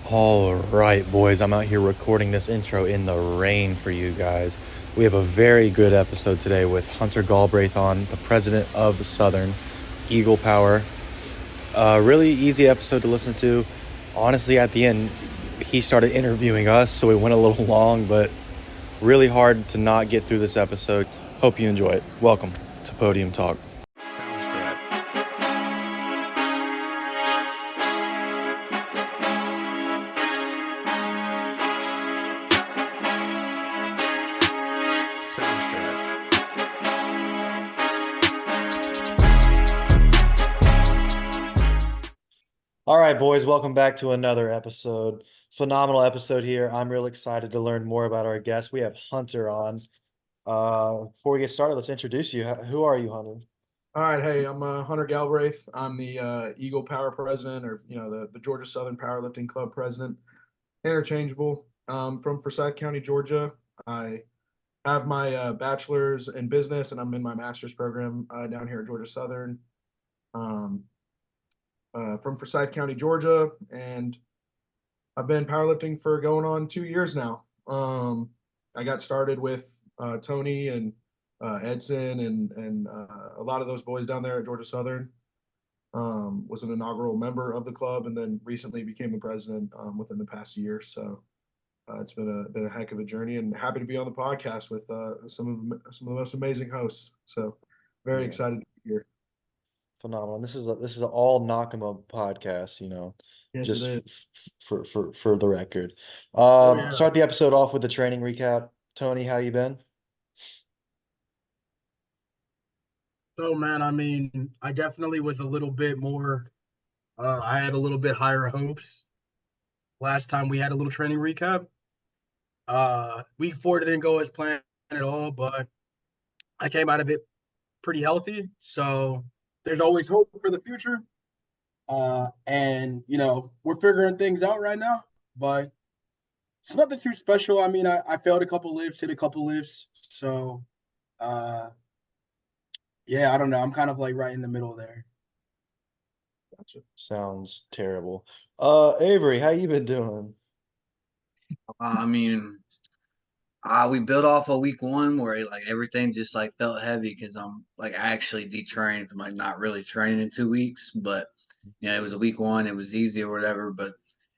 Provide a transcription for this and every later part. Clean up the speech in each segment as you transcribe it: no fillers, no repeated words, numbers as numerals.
All right, boys, I'm out here recording this intro in the rain for you guys. We have a very good episode today with Hunter Galbraith on, the president of Southern Eagle Power. Really easy episode to listen to. Honestly, at the end, he started interviewing us, so it went a little long, but really hard to not get through this episode. Hope you enjoy it. Welcome to Podium Talk. Sounds good. Sounds good. All right, boys, welcome back to another episode. Phenomenal episode here. I'm real excited to learn more about our guest. We have Hunter on. Before we get started, let's introduce you. Who are you, Hunter? All right, hey, I'm Hunter Galbraith. I'm the Eagle Power president, or the Georgia Southern Powerlifting Club president, interchangeable. From Forsyth County, Georgia. I have my bachelor's in business, and I'm in my master's program down here at Georgia Southern. Um, from Forsyth County, Georgia, and I've been powerlifting for going on 2 years now. I got started with Tony and Edson and a lot of those boys down there at Georgia Southern. Was an inaugural member of the club, and then recently became the president within the past year. So it's been a heck of a journey, and happy to be on the podcast with some of the most amazing hosts. So very Yeah, excited to be here. phenomenal. This is an all Nakama podcast, Yes, it just is. for the record. Oh yeah. Start the episode off with the training recap. Tony, how you been? So, man, I definitely was a little bit more, I had a little bit higher hopes last time we had a little training recap. Week four didn't go as planned at all, but I came out of it pretty healthy. So there's always hope for the future. And we're figuring things out right now, but it's nothing too special. I failed a couple lifts, hit a couple lifts. So, uh, yeah, I don't know. I'm kind of like right in the middle there. Gotcha. Sounds terrible. Avery, how you been doing? I mean, we built off of week one where like everything just like felt heavy because I'm like actually detrained from like not really training in 2 weeks. But it was a week one, it was easy or whatever. But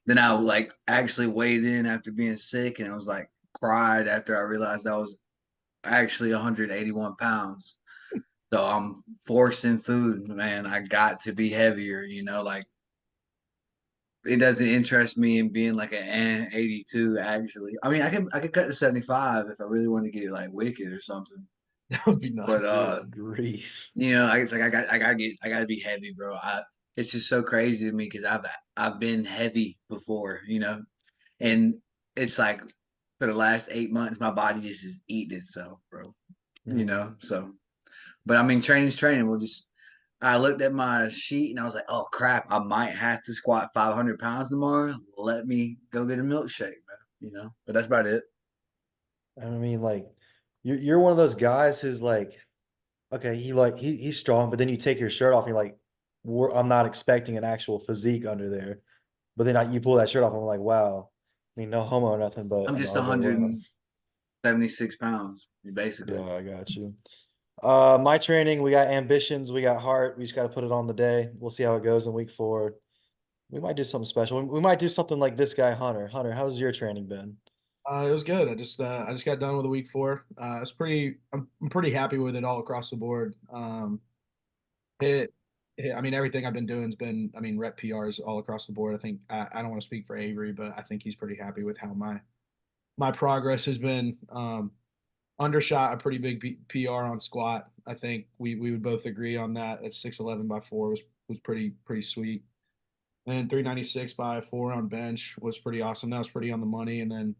then I like actually weighed in after being sick, and it was like cried after I realized I was actually 181 pounds. So I'm forcing food, man. I got to be heavier, like it doesn't interest me in being like an 82 actually. I mean, I could cut to 75 if I really want to get like wicked or something. That would be But nice. Good grief. it's like I gotta be heavy, bro. It's just so crazy to me because I've been heavy before, and it's like for the last 8 months my body just is eating itself, bro. So but I mean training's training. I looked at my sheet and I was like, oh crap, I might have to squat 500 pounds tomorrow. Let me go get a milkshake, man. But that's about it. I mean, like, you're one of those guys who's like, okay, he's strong, but then you take your shirt off and you're like, I'm not expecting an actual physique under there. But then you pull that shirt off and I'm like, wow. I mean, no homo or nothing, but I'm I'm, just I was like, wow. 176 pounds, basically. Yeah, I got you. My training, we got ambitions, we got heart. We just got to put it on the day. We'll see how it goes in week four. We might do something special. We might do something like this guy, Hunter. Hunter, how's your training been? It was good. I just got done with a week four. It's pretty. I'm pretty happy with it all across the board. It, I mean, everything I've been doing has been. I mean, rep PRs all across the board. I don't want to speak for Avery, but I think he's pretty happy with how my progress has been. Undershot a pretty big PR on squat. I think we would both agree on that. At 611 by four was pretty sweet. And 396 by four on bench was pretty awesome. That was pretty on the money. And then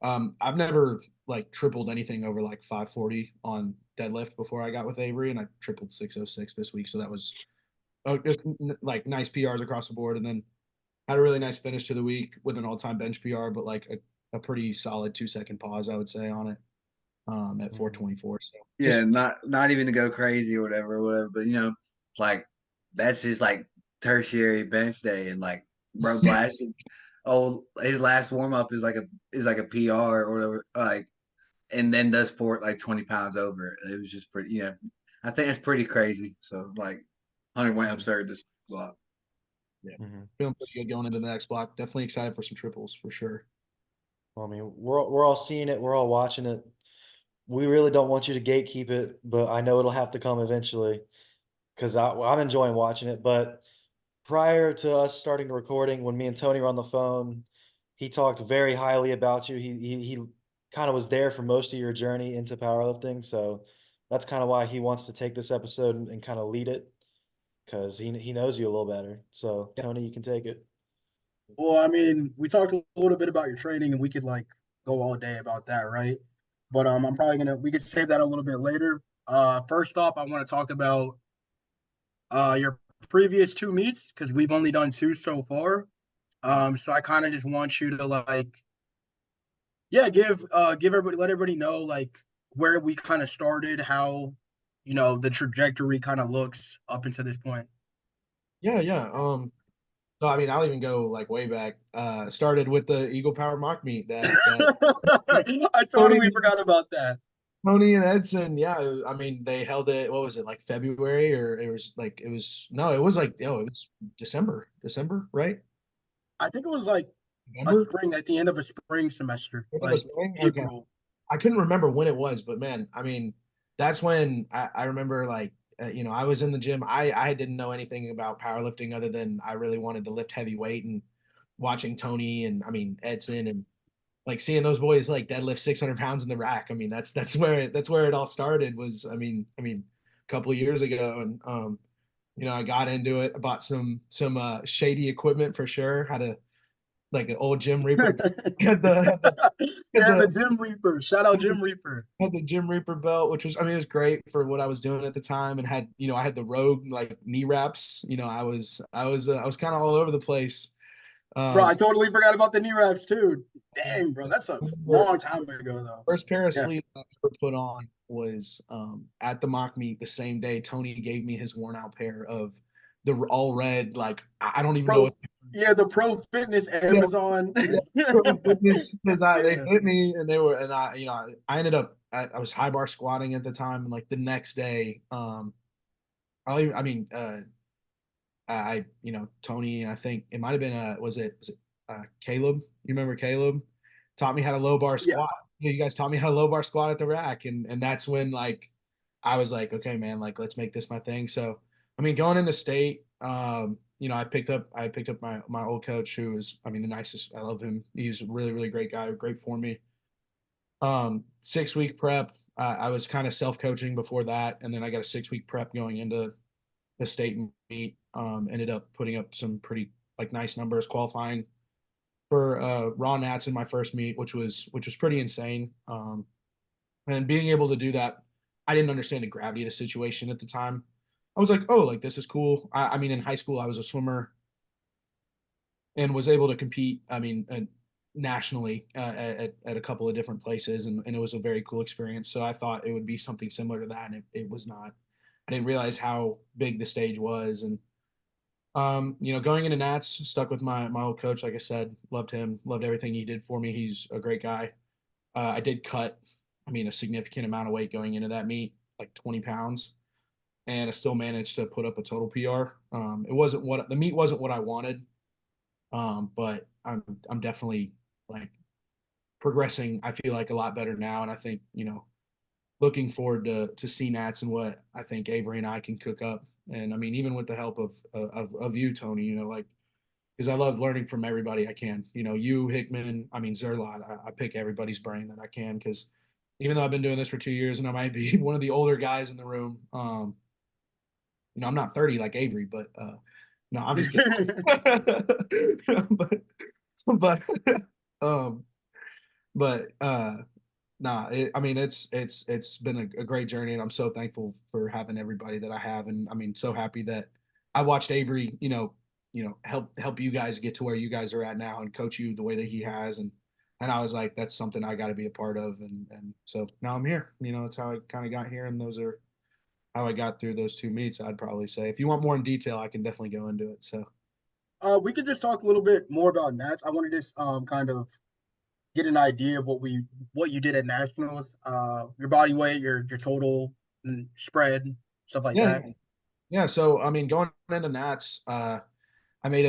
I've never like tripled anything over like 540 on deadlift before I got with Avery, and I tripled 606 this week. So that was just like nice PRs across the board, and then had a really nice finish to the week with an all-time bench PR, but like a pretty solid 2 second pause, I would say, on it at 424. So Yeah, just not even to go crazy or whatever. But like that's just like tertiary bench day, and like bro blasted oh, his last warm up is like a PR or whatever, like, and then does fort like 20 pounds over it. It was just pretty, yeah. I think it's pretty crazy. So like, Hunter went absurd this block. Yeah, Mhm. feeling pretty good going into the next block. Definitely excited for some triples for sure. Well, I mean, we're all seeing it. We're all watching it. We really don't want you to gatekeep it, but I know it'll have to come eventually because I'm enjoying watching it. But prior to us starting the recording, when me and Tony were on the phone, he talked very highly about you. He kind of was there for most of your journey into powerlifting, so that's kind of why he wants to take this episode and kind of lead it because he knows you a little better. So Tony, you can take it. Well, I mean, we talked a little bit about your training, and we could like go all day about that, right? But I'm probably gonna we could save that a little bit later. First off, I want to talk about your previous two meets because we've only done two so far. So I kind of just want you to like, yeah, give everybody, let everybody know like where we kind of started, how the trajectory kind of looks up until this point. Yeah, yeah. So I mean, I'll even go like way back. Started with the Eagle Power mock meet that I Tony totally forgot about that. Tony and Edson. Yeah, I mean, they held it. What was it, like February, or it was no, it was like it was December, right? I think it was like a November. spring at the end of a spring semester, I think it was like spring. Okay, April. I couldn't remember when it was, but man, I mean, that's when I remember like I was in the gym. I didn't know anything about powerlifting other than I really wanted to lift heavy weight and watching Tony and I mean Edson and like seeing those boys like deadlift 600 pounds in the rack. I mean that's where it all started. Was I mean a couple of years ago and I got into it. I bought some shady equipment for sure. Had a like an old Gym Reaper. Had the had the had Yeah, the the Gym Reaper. Shout out Gym Reaper. had the Gym Reaper belt, which was, I mean, it was great for what I was doing at the time, and had, I had the Rogue like knee wraps. I was kind of all over the place. Bro, Um, I totally forgot about the knee wraps too. Dang, bro, that's a long time ago though. First pair of Yeah. sleeves I ever put on was at the mock meet the same day. Tony gave me his worn out pair of the all red. Like I don't even know Pro what. yeah, the Pro Fitness Yeah, Amazon. yeah, because they Yeah. fit me and they were and I ended up I was high bar squatting at the time and like the next day I mean Tony, and I think it might have been was it Caleb? You remember Caleb? Taught me how to low bar Yeah. squat. You guys taught me how to low bar squat at the rack, and that's when like I was like, okay, man, like let's make this my thing. So I mean, going into state, I picked up my old coach who was, I mean, the nicest. I love him. He's a really really great guy, great for me. 6 week prep. I was kind of self coaching before that, and then I got a 6 week prep going into the state meet. Ended up putting up some pretty like nice numbers, qualifying for raw nats in my first meet, which was pretty insane. And being able to do that, I didn't understand the gravity of the situation at the time. I was like, oh, like this is cool. I mean, in high school, I was a swimmer and was able to compete. I mean, nationally at a couple of different places, and it was a very cool experience. So I thought it would be something similar to that, and it was not. I didn't realize how big the stage was, and going into Nats, stuck with my old coach. Like I said, loved him, loved everything he did for me. He's a great guy. I did cut, I mean, a significant amount of weight going into that meet, like 20 pounds, and I still managed to put up a total PR. It wasn't what the meet wasn't what I wanted, but I'm definitely like progressing. I feel like a lot better now, and I think looking forward to Cnats and what I think Avery and I can cook up. And I mean, even with the help of you, Tony, like because I love learning from everybody I can. You, Hickman, I mean Zerlot. I pick everybody's brain that I can because even though I've been doing this for 2 years and I might be one of the older guys in the room, I'm not 30 like Avery, but no, I'm just kidding. but um, but nah, I mean it's been a great journey, and I'm so thankful for having everybody that I have, and I mean so happy that I watched Avery, help you guys get to where you guys are at now, and coach you the way that he has, and I was like, that's something I got to be a part of, and so now I'm here. That's how I kind of got here, and those are how I got through those two meets. I'd probably say if you want more in detail, I can definitely go into it. So We could just talk a little bit more about Nats. I want to just kind of get an idea of what you did at nationals, your body weight, your total spread, stuff like Yeah, that. yeah. Yeah, so I mean, going into Nats, I made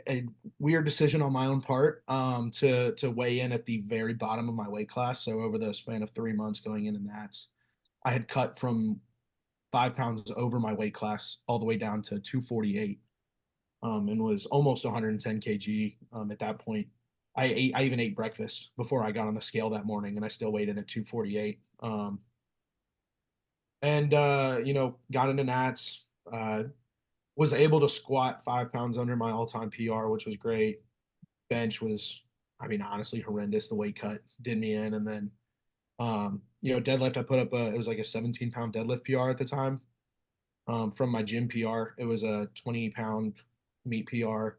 a weird decision on my own part to weigh in at the very bottom of my weight class. So over the span of 3 months going into Nats, I had cut from 5 pounds over my weight class all the way down to 248, and was almost 110 kg at that point. I even ate breakfast before I got on the scale that morning, and I still weighed in at 248. And got into Nats. Was able to squat 5 pounds under my all-time PR, which was great. Bench was, I mean, honestly horrendous. The weight cut did me in, and then deadlift. I put up it was like a 17-pound deadlift PR at the time. From my gym PR, it was a 20-pound meet PR.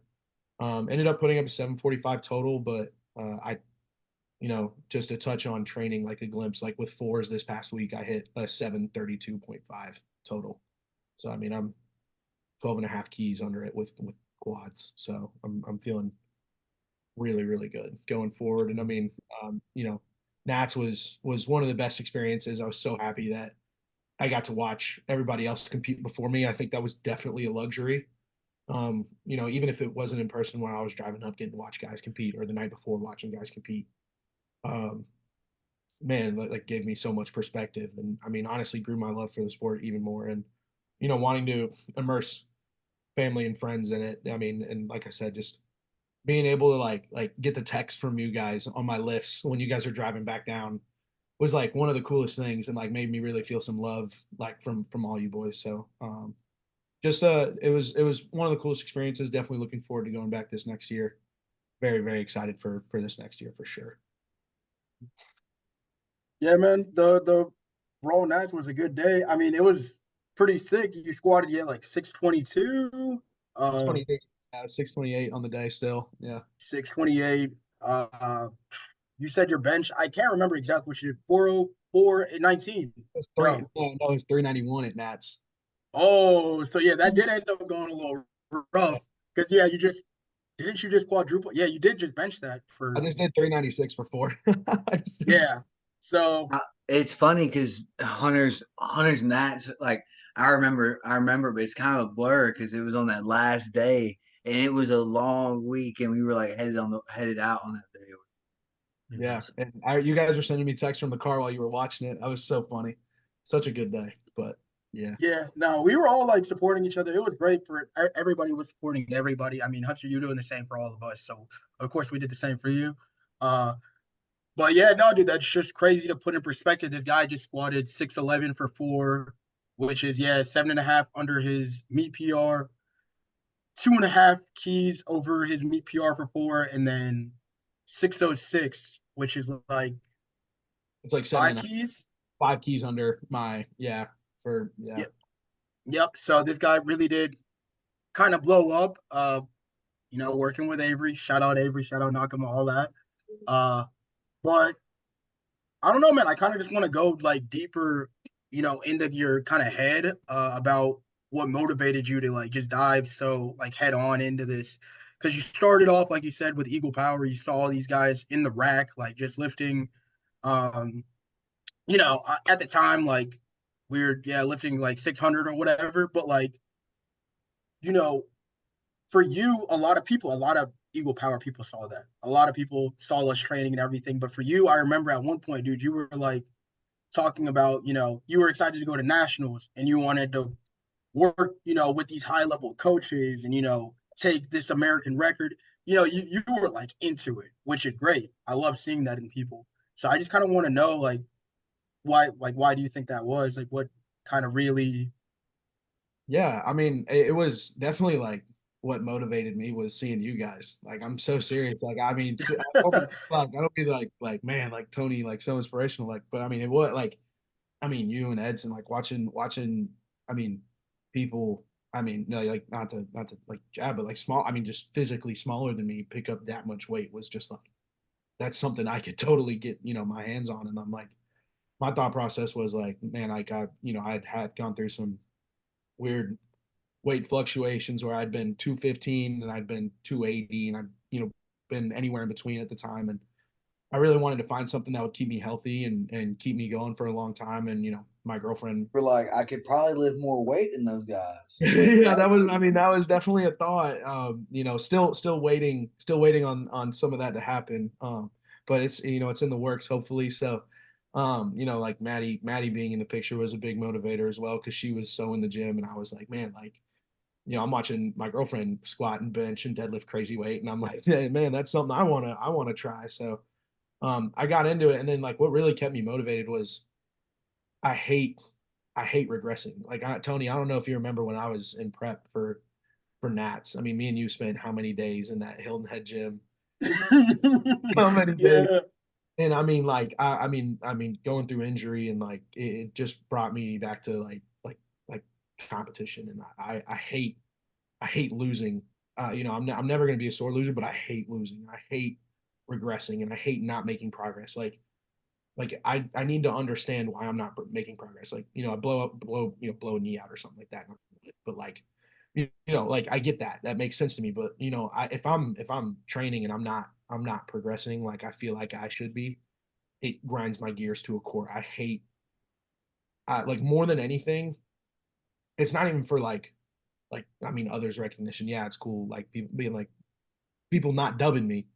Ended up putting up a 745 total, but just to touch on training, like a glimpse, like with fours this past week, I hit a 732.5 total. So I mean, I'm 12 and a half keys under it with quads. So I'm feeling really, really good going forward. And I mean, Nats was one of the best experiences. I was so happy that I got to watch everybody else compete before me. I think that was definitely a luxury. Even if it wasn't in person while I was driving up, getting to watch guys compete, or the night before watching guys compete. Um, Man, like gave me so much perspective, and I mean, honestly, grew my love for the sport even more. And wanting to immerse family and friends in it. I mean, and like I said, just being able to like get the text from you guys on my lifts when you guys are driving back down was like one of the coolest things, and like made me really feel some love like from all you boys. So just it was one of the coolest experiences. Definitely looking forward to going back this next year. Very, very excited for this next year for sure. Yeah, man. The Raw Nats was a good day. I mean, it was pretty sick. You squatted at like 622, 28, 628 on the day still. Yeah. 628. You said your bench. I can't remember exactly what you did. 404 19. It was three. No. No, it was 391 at Nats. Oh, so yeah, that did end up going a little Yeah. rough. Because yeah, you just quadruple? Yeah, you did just bench that I for just did 396 for four. I just did, yeah. So It's funny because Hunter's Nats, like I remember, but it's kind of a blur because it was on that last day and it was a long week and we were like headed out on that day. It yeah. was And you guys were sending me texts from the car while you were watching it. I was so funny. Such a good day. But yeah. yeah, no, we were all like supporting each other. It was great for everybody was supporting everybody. I mean, Hunter, you doing the same for all of us. So of course we did the same for you. Uh, but yeah, no, dude, that's just crazy to put in perspective. This guy just squatted 611 for four, which is yeah, 7.5 under his meet PR, 2.5 keys over his meet PR for four, and then 606, which is like It's like seven five and a half, keys. 5 keys under my, yeah, for, yeah. Yep. Yep. So this guy really did kind of blow up. Working with Avery, shout out Nakama, all that. But I don't know, man. I kind of just want to go like deeper, into your kind of head about what motivated you to like just dive so like head on into this. Because you started off, like you said, with Eagle Power. You saw these guys in the rack, like just lifting. Um, at the time, like we were, yeah, lifting like 600 or whatever. But like, you know, for you, a lot of Eagle Power people saw that. A lot of people saw us training and everything. But for you, I remember at one point, dude, you were like talking about, you were excited to go to nationals and you wanted to work, with these high level coaches and, take this American record. You were like into it, which is great. I love seeing that in people. So I just kind of want to know why do you think that was? Like what kind of really Yeah. I mean, it was definitely like what motivated me was seeing you guys. Like, I'm so serious. Like, I mean, I don't be like, man, like Tony, like so inspirational. Like, but I mean, it was like, I mean, you and Edson, like watching, I mean, people, I mean, no, like not to like jab, but like small, I mean, just physically smaller than me pick up that much weight was just like, that's something I could totally get, my hands on. And I'm like, my thought process was like, man, like I had gone through some weird, weight fluctuations where I'd been 215 and I'd been 280 and I'd, been anywhere in between at the time. And I really wanted to find something that would keep me healthy and keep me going for a long time. And, my girlfriend. We're like, I could probably lift more weight than those guys. Yeah, that was definitely a thought. Still waiting on some of that to happen. But it's in the works, hopefully. So, like Maddie being in the picture was a big motivator as well, because she was so in the gym, and I was like, man, like, I'm watching my girlfriend squat and bench and deadlift crazy weight, and I'm like, hey, man, that's something I wanna try. So, I got into it, and then like what really kept me motivated was I hate I hate regressing. Like Tony, I don't know if you remember when I was in prep for Nats. I mean, me and you spent how many days in that Hilton Head gym? How many days? Yeah. And I mean, like, I mean, going through injury and like it just brought me back to like competition, and I hate losing. I'm never gonna be a sore loser, but I hate losing. I hate regressing, and I hate not making progress. Like I need to understand why I'm not making progress. Like, I blow a knee out or something like that. But like, like I get that. That makes sense to me. But if I'm training and I'm not progressing like I feel like I should be, it grinds my gears to a core. I hate like more than anything, it's not even for like I mean others recognition. Yeah, it's cool. Like people being like people not dubbing me.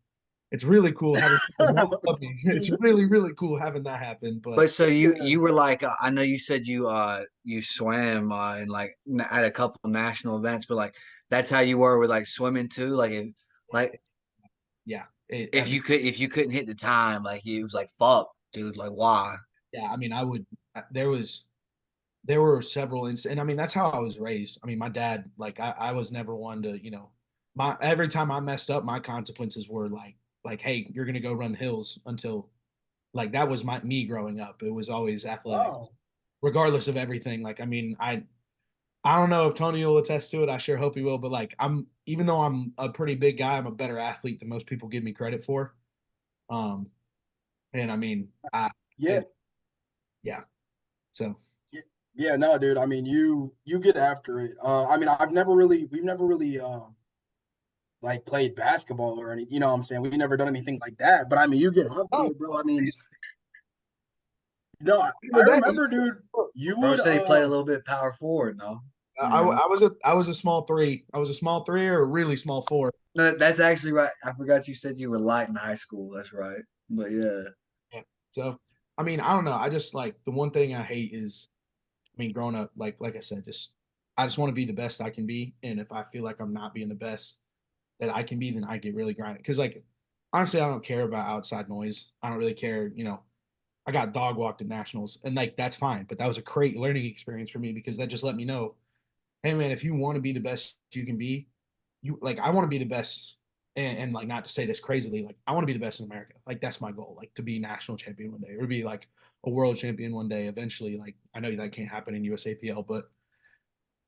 It's really cool having people not dub me. It's really, really cool having that happen. But But so you were like, I know you said you swam in like at a couple of national events, but like that's how you were with like swimming too. Like yeah, I if mean, you couldn't hit the time, like it was like fuck, dude, like why? yeah, I mean, I would. There were several instances, and I mean that's how I was raised. I mean, my dad, like, I was never one to, my every time I messed up, my consequences were like, hey, you're gonna go run hills until like that was my me growing up. It was always athletic, Wow. regardless of everything. Like, I mean, I don't know if Tony will attest to it. I sure hope he will. But like, even though I'm a pretty big guy, I'm a better athlete than most people give me credit for. Um, and I mean, Yeah. and yeah, so. Yeah, yeah, no, dude. I mean, you get after it. I mean, we've never really like played basketball or any, you know what I'm saying? We've never done anything like that. But I mean, you get after Oh, it, bro. I mean, no, I the day. remember, dude. You Bro would said he played a little bit power forward, though. You know, I was a small three. I was a small three or a really small four. no, that's actually right. I forgot you said you were light in high school. That's right. But yeah, Yeah. So I mean, I don't know. I just like the one thing I hate is, I mean, growing up, like I said, I just want to be the best I can be. And if I feel like I'm not being the best that I can be, then I get really grinded. Because like honestly, I don't care about outside noise. I don't really care, I got dog walked at nationals and like that's fine. But that was a great learning experience for me because that just let me know, hey man, if you want to be the best you can be, you like I want to be the best, and like not to say this crazily, like I want to be the best in America. Like that's my goal, like to be national champion one day or be like a world champion one day eventually. Like I know that can't happen in USAPL, but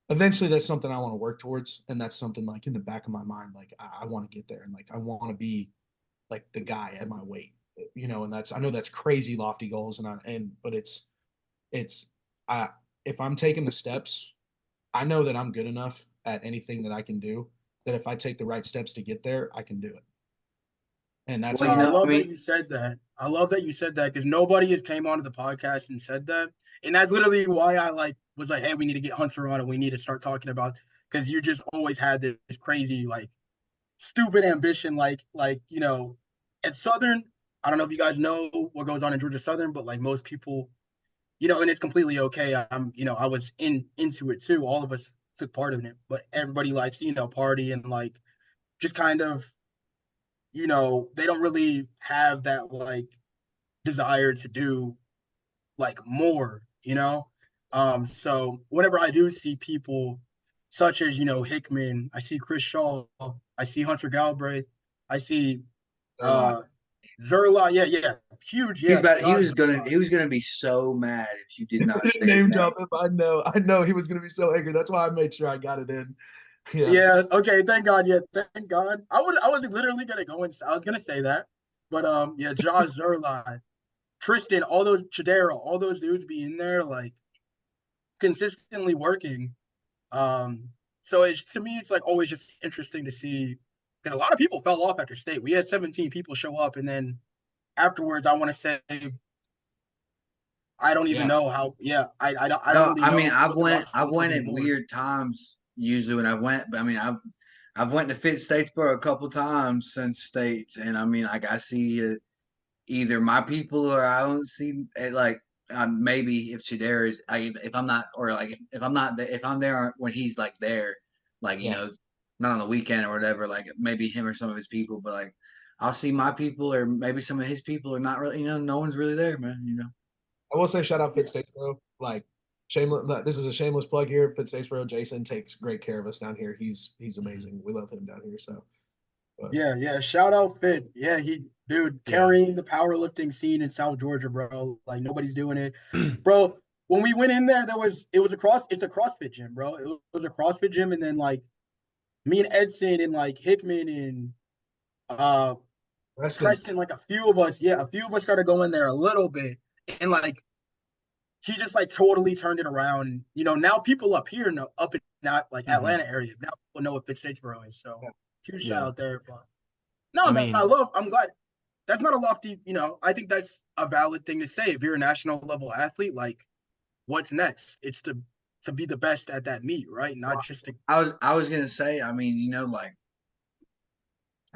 eventually that's something I want to work towards, and that's something like in the back of my mind, like I want to get there, and like I want to be like the guy at my weight, and that's I know that's crazy lofty goals, but it's I if I'm taking the steps, I know that I'm good enough at anything that I can do, that if I take the right steps to get there, I can do it. And that's well, No, you how I know, I love that mean, you said that. I love that you said that because nobody has came onto the podcast and said that. And that's literally why I like was like, hey, we need to get Hunter on and we need to start talking about because you just always had this crazy, like stupid ambition, at Southern. I don't know if you guys know what goes on in Georgia Southern, but like most people, and it's completely okay. I was into it too. All of us took part in it, but everybody likes, party and like just kind of, they don't really have that like desire to do like more, So whenever I do see people such as, Hickman, I see Chris Shaw, I see Hunter Galbraith, I see they're alive. uh Zerla, yeah, huge, yeah, Josh he Zerla. was gonna be so mad if you did not say his Name name. drop him. I know he was gonna be so angry. That's why I made sure I got it in. Yeah. Yeah, okay, thank God. Yeah, thank God. I was literally gonna go and I was gonna say that. But yeah, Josh Zerla, Tristan, all those Chadera, all those dudes be in there like consistently working. Um, So it's, to me, it's like always just interesting to see, because a lot of people fell off after state. We had 17 people show up, and then afterwards, I want to say I don't even Yeah. know how. Yeah, I don't No, really I mean know what the roster I've looks like went at anymore. weird times usually when I've went, but I mean I've went to Fit Statesboro a couple times since states, and I mean like I see either my people or I don't see it like maybe if Shader is if I'm not or like if I'm not if I'm there when he's like there, like you Yeah. know not on the weekend or whatever, like maybe him or some of his people, but like I'll see my people or maybe some of his people are not really, you know, no one's really there, man, you know. I will say shout out Fit Statesboro. Like shameless. This is a shameless plug here. Fit Statesboro. Jason takes great care of us down here. He's amazing. We love him down here. So, but Yeah. Shout out Fit. Yeah, dude, yeah, carrying the powerlifting scene in South Georgia, bro. Like nobody's doing it, bro. When we went in there, it's a CrossFit gym, bro. It was a CrossFit gym, and then like me and Edson and like Hickman and uh Preston. Preston, like a few of us started going there a little bit, and like he just like totally turned it around. You know, now people up here know, up in that like Atlanta area, now people know what Fit Statesboro is. So huge shout Yeah. out there. But no, I man, mean, I'm glad. That's not a lofty, you know, I think that's a valid thing to say. If you're a national level athlete, like what's next? It's to be the best at that meet, right? Not just to I was gonna say, I mean, you know, like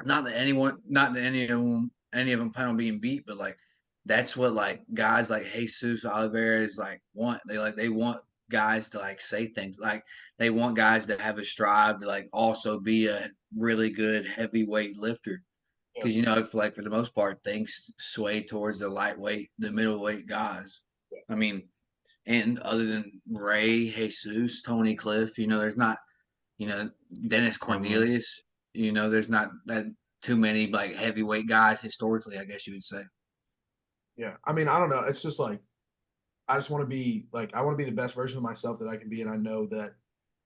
not that any of them plan on being beat, but like that's what like guys like Jesus Oliveira is like want. They want guys to like say things like they want guys to have a strive to like also be a really good heavyweight lifter. Yeah. Because you know, for the most part, things sway towards the lightweight, the middleweight guys. I mean, and other than Ray, Jesus, Tony Cliff, you know, there's not, you know, Dennis Cornelius, you know, there's not that too many like heavyweight guys historically, I guess you would say. Yeah. I mean, I don't know. It's just like I just want to be like I want to be the best version of myself that I can be, and I know that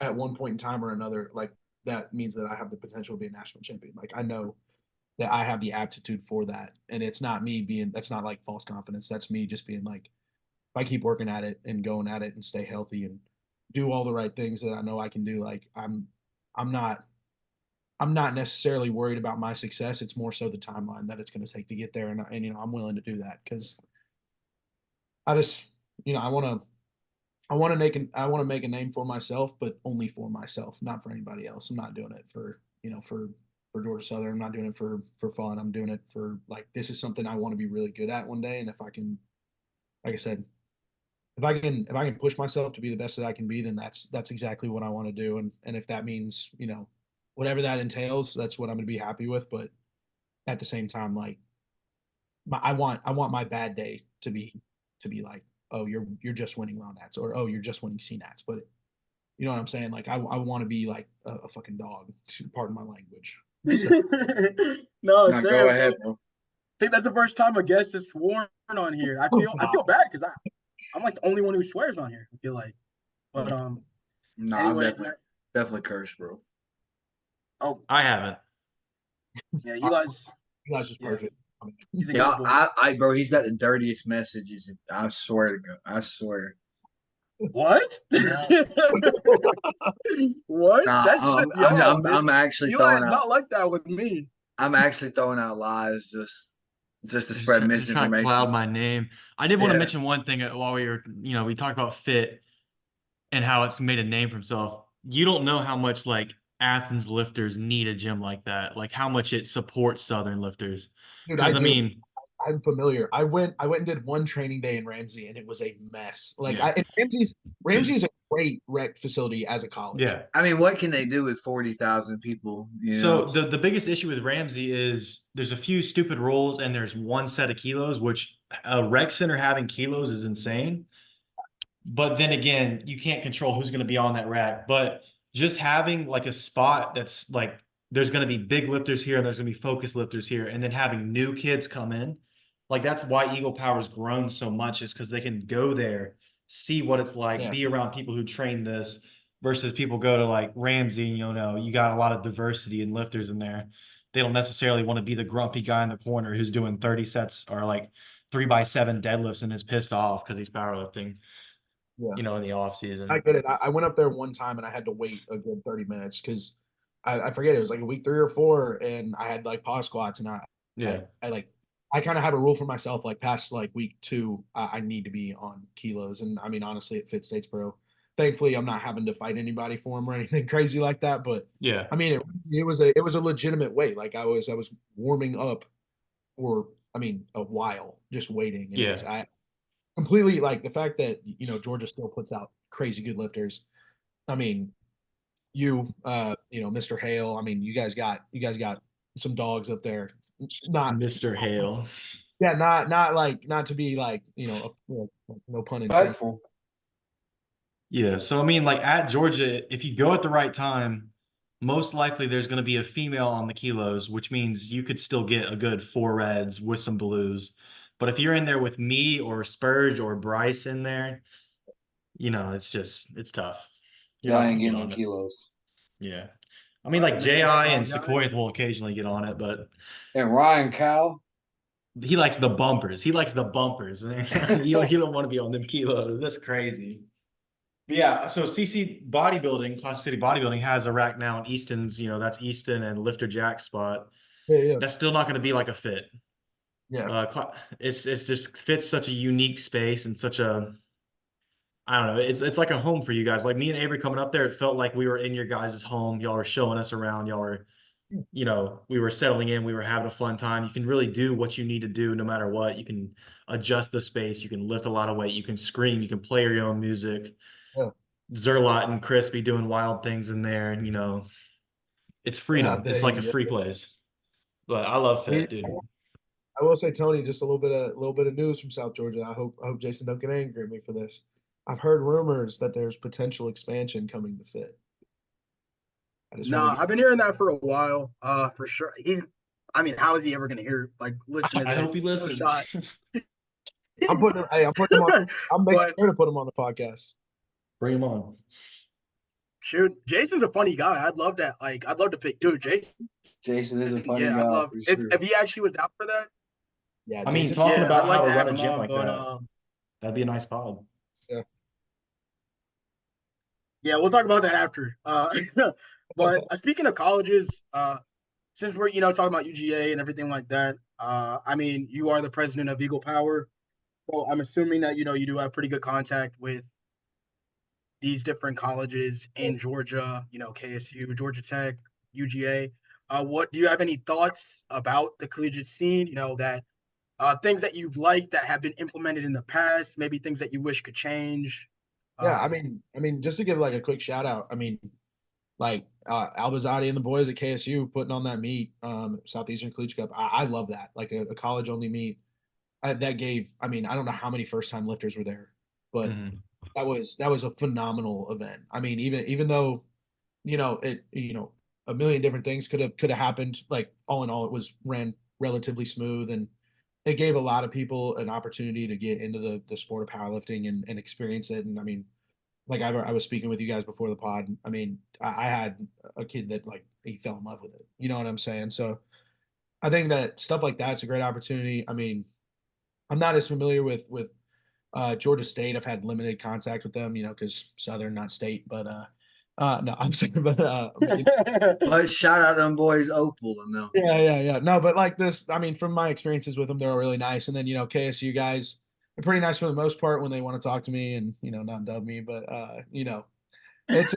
at one point in time or another, like that means that I have the potential to be a national champion. Like I know that I have the aptitude for that, and it's not me being that's not like false confidence. That's me just being like if I keep working at it and going at it and stay healthy and do all the right things that I know I can do, like I'm not I'm not necessarily worried about my success. It's more so the timeline that it's going to take to get there, and you know I'm willing to do that because I just you know I want to make a name for myself, but only for myself, not for anybody else. I'm not doing it for you know for Georgia Southern. I'm not doing it for fun. I'm doing it for like this is something I want to be really good at one day, and if I can, like I said, if I can push myself to be the best that I can be, then that's exactly what I want to do. And if that means, you know, whatever that entails, that's what I'm gonna be happy with. But at the same time, like I want my bad day to be like, oh, you're just winning Cnats or oh, you're just winning Cnats. But you know what I'm saying? Like I want to be like a fucking dog, pardon my language. So, no, No, go Sam, bro. ahead, I bro. think that's the first time a guest is sworn on here. I feel bad because I'm like the only one who swears on here. I feel like, but No, I've anyways, man. definitely cursed, bro. Oh I haven't. yeah, you guys just yeah, perfect. he's a Yeah, good boy. bro, he's got the dirtiest messages. I swear to God, I swear. What? What? Nah, That's just y'all. I'm actually Eli throwing is out. not like that with me. I'm actually throwing out lies just to spread Just trying to cloud misinformation. my name. I did want to Yeah, mention one thing while we were, we talked about fit and how it's made a name for himself. You don't know how much like Athens lifters need a gym like that, like how much it supports Southern lifters. Dude, I Because I do. mean, I'm familiar. I went and did one training day in Ramsey, and it was a mess. Like yeah, and Ramsey's a great rec facility as a college. yeah. I mean, what can they do with 40,000 people? You know, So the biggest issue with Ramsey is there's a few stupid rules and there's one set of kilos, which a rec center having kilos is insane. But then again, you can't control who's going to be on that rack. But just having like a spot that's like there's going to be big lifters here and there's going to be focus lifters here, and then having new kids come in, like that's why Eagle Power's grown so much is because they can go there, see what it's like, Yeah. be around people who train this versus people go to like Ramsey, you got a lot of diversity in lifters in there. They don't necessarily want to be the grumpy guy in the corner who's doing 30 sets or like 3x7 deadlifts and is pissed off because he's powerlifting. Yeah. in the off season. I get it. I went up there one time and I had to wait a good 30 minutes because I forget it was like a week 3 or 4 and I had like pause squats and Yeah. I kind of have a rule for myself like past like week 2 I need to be on kilos and I mean honestly at Fit Statesboro thankfully I'm not having to fight anybody for them or anything crazy like that but Yeah. I mean it was a legitimate wait like I was warming up for I mean a while just waiting and Yeah. I completely like the fact that Georgia still puts out crazy good lifters. I mean, Mr. Hale. I mean, you guys got some dogs up there. Not Mr. Hale. yeah, not to be like no pun intended. Respectful. Yeah. So I mean, like at Georgia, if you go at the right time, most likely there's going to be a female on the kilos, which means you could still get a good 4 reds with some blues. But if you're in there with me or Spurge or Bryce in there, it's tough. You're Y'all not ain't gonna get getting no on it. kilos. Yeah. I mean, Right, like man, JI and guy. Sequoia will occasionally get on it, but And Ryan Cow. he likes the bumpers. He likes the bumpers. He don't want to be on them kilos. That's crazy. But yeah, so CC bodybuilding, Class City bodybuilding has a rack now in Easton's, that's Easton and Lifter Jack spot. Yeah. That's still not going to be like a fit. Yeah. It's just fits such a unique space and such a I don't know. It's like a home for you guys. Like me and Avery coming up there, it felt like we were in your guys' home. Y'all were showing us around. Y'all were, we were settling in. We were having a fun time. You can really do what you need to do no matter what. You can adjust the space. You can lift a lot of weight. You can scream. You can play your own music. Yeah. Zerlot and Chris be doing wild things in there. And, it's freedom. It's like a free place. But I love Fit, dude. I will say, Tony, just a little bit of news from South Georgia. I hope Jason don't get angry at me for this. I've heard rumors that there's potential expansion coming to Fit. Nah, I've been hearing that for a while. For sure. I mean, how is he ever gonna listen to this? I hope he No listens. shot. I'm putting him on. I'm making But sure to put him on the podcast. Bring him on. shoot, Jason's a funny guy. I'd love that. I'd love to pick, dude. Jason is a funny yeah, guy. I'd love For sure. if he actually was out for that. Yeah, I mean, Jason, talking Yeah, about I'd like how to to have run a him gym on, like but that, that'd be a nice pod. yeah, we'll talk about that after. But speaking of colleges, since we're talking about UGA and everything like that, I mean, you are the president of Eagle Power, so I'm assuming that you do have pretty good contact with these different colleges in Georgia. KSU, Georgia Tech, UGA. What do you have any thoughts about the collegiate scene? That things that you've liked that have been implemented in the past, maybe things that you wish could change. yeah. I mean, just to give like a quick shout out. I mean, like Albazadi and the boys at KSU putting on that meet, Southeastern Collegiate Cup. I love that. Like a college only meet. That gave. I mean, I don't know how many first time lifters were there, but that was a phenomenal event. I mean, even though a million different things could have happened. Like all in all, it was ran relatively smooth and it gave a lot of people an opportunity to get into the sport of powerlifting and experience it. And I mean, like I was speaking with you guys before the pod. I mean, I had a kid that like he fell in love with it. You know what I'm saying? So I think that stuff like that's a great opportunity. I mean, I'm not as familiar with Georgia State. I've had limited contact with them, because Southern, not State. But no, I'm saying, but But shout out them boys, Opal and them. yeah. No, but like this, I mean, from my experiences with them, they're all really nice. And then KSU guys are pretty nice for the most part when they want to talk to me and not dub me, but it's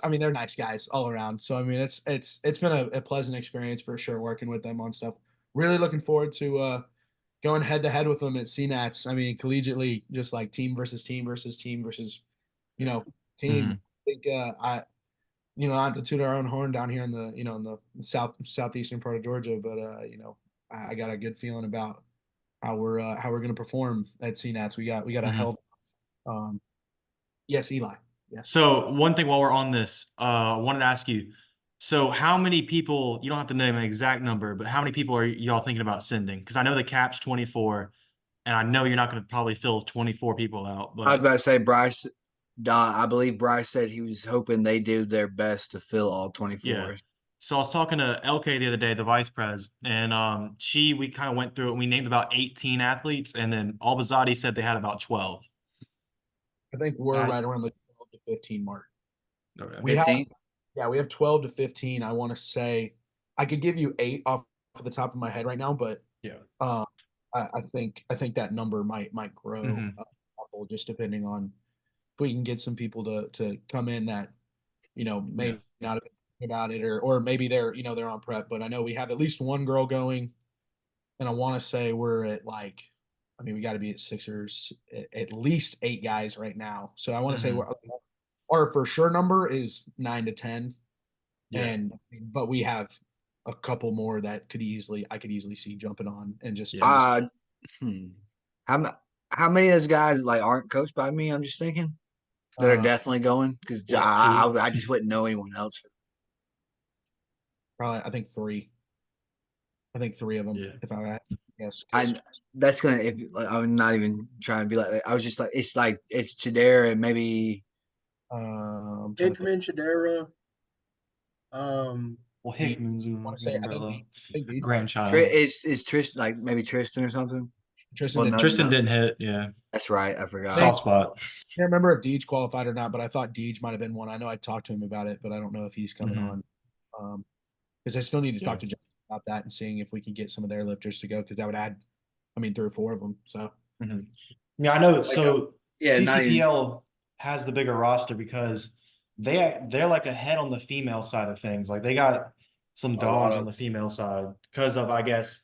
I mean they're nice guys all around. So I mean it's been a pleasant experience for sure working with them on stuff. Really looking forward to going head to head with them at Cnats. I mean collegiately, just like team versus team versus team versus team. I think not to toot our own horn down here in the in the southeastern part of Georgia, but I got a good feeling about how we're going to perform at Cnats. We got a hell. Yes, Eli. Yes. So one thing while we're on this, I wanted to ask you. So how many people? You don't have to name an exact number, but how many people are y'all thinking about sending? Because I know the cap's 24, and I know you're not going to probably fill 24 people out. But I was about to say Bryce. I believe Bryce said he was hoping they do their best to fill all 24. Yeah. So I was talking to LK the other day, the vice pres, and we kind of went through it. We named about 18 athletes, and then Albazadi said they had about 12. I think we're Got it. right around the 12 to 15 mark. Okay. We have 15? we have 12 to 15. I want to say I could give you 8 off of the top of my head right now, but Yeah. I think that number might grow Mhm. a couple just depending on if we can get some people to come in that may not have been thinking about it or maybe they're on prep, but I know we have at least one girl going, and I want to say we're at we got to be at 6 or at least 8 guys right now. So I want to say Mhm. our for sure number is 9 to 10, Yeah. but we have a couple more that I could easily see jumping on and just Yeah. Hmm. How many of those guys like aren't coached by me? I'm just thinking that are uh, definitely going because What, I 2? just wouldn't know anyone else. probably I think 3 of them Yeah. if I had to guess. I that's gonna if like, I'm not even trying to be like that. I was just like it's Chidera and maybe I'm trying to think. Hickman, Shadera, um, Well, Deej. Hickman's I want to say I umbrella. think Deej. Grandchild. Is Tristan like maybe Tristan or something. Tristan Well, didn't. Tristan didn't hit. Yeah. that's right. I forgot. Think- Soft spot. I can't remember if Deej qualified or not, but I thought Deej might have been one. I know I talked to him about it, but I don't know if he's coming Mhm. on. Because I still need to Yeah. talk to Justin about that and seeing if we can get some of their lifters to go because that would add, 3 or 4 of them. So Mhm. Yeah, I know. Like, So yeah, not even. CCPL has the bigger roster because they're like ahead on the female side of things. Like they got some A lot dogs on of the female side because of, I guess,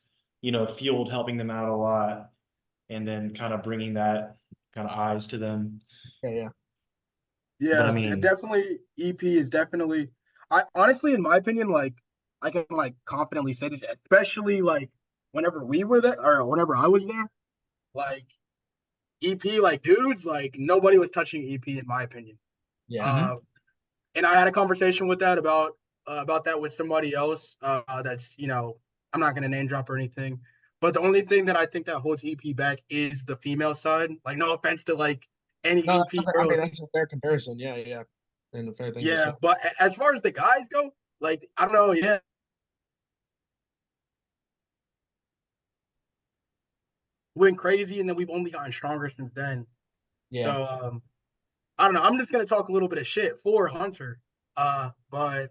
Field helping them out a lot, and then kind of bringing that kind of eyes to them. yeah. But I yeah, mean, definitely EP is definitely. I honestly, in my opinion, like I can like confidently say this, especially like whenever we were there or whenever I was there, like EP, like dudes, like nobody was touching EP in my opinion. Yeah. Uh, and I had a conversation with that about that with somebody else. That's I'm not gonna name drop or anything, but the only thing that I think that holds EP back is the female side. Like, no offense to like any No, EP girls, that's a fair comparison. Yeah. And a fair thing to say. yeah. But as far as the guys go, like I don't know, yeah. Went crazy, and then we've only gotten stronger since then. Yeah. So I don't know. I'm just gonna talk a little bit of shit for Hunter. But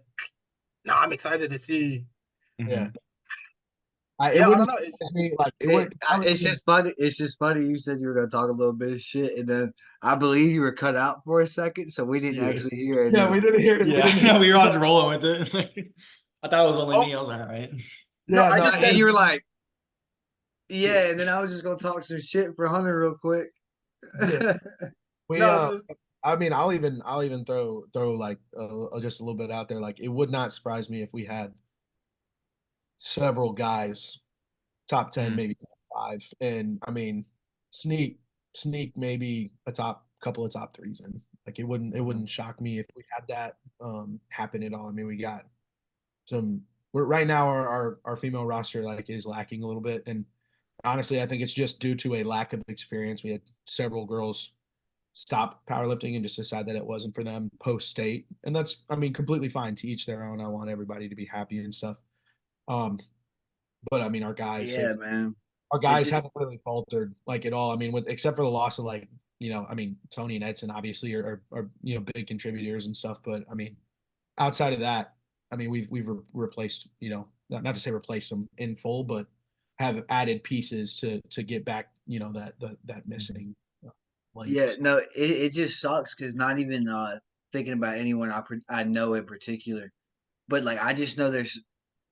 no, I'm excited to see. Yeah. mhm. It Yeah, I don't wouldn't know. surprise me. Like it would. It's just funny. It's just funny. You said you were gonna talk a little bit of shit, and then I believe you were cut out for a second, so we didn't Yeah. actually hear it. Yeah, we didn't hear it. Yeah, no, we were all just rolling with it. I thought it was only Oh, me. I was like, all right. no, Yeah, I no, just And said you were like, "Yeah," and then I was just gonna talk some shit for Hunter real quick. Yeah. We no. I'll even throw like just a little bit out there. Like it would not surprise me if we had several guys top 10, Mhm. maybe top 5, and sneak maybe a couple of top 3s in. Like it wouldn't shock me if we had that happen at all. I mean, we got we're right now our female roster like is lacking a little bit, and honestly, I think it's just due to a lack of experience. We had several girls stop powerlifting and just decide that it wasn't for them post state, and that's completely fine. To each their own. I want everybody to be happy and stuff. But Yeah, man. our It guys just haven't really faltered like at all. With except for the loss of Tony and Edson obviously are big contributors and stuff. But outside of that, we've replaced not to say replace them in full, but have added pieces to get back that missing link. yeah, no, it just sucks because not even thinking about anyone I know in particular, but like I just know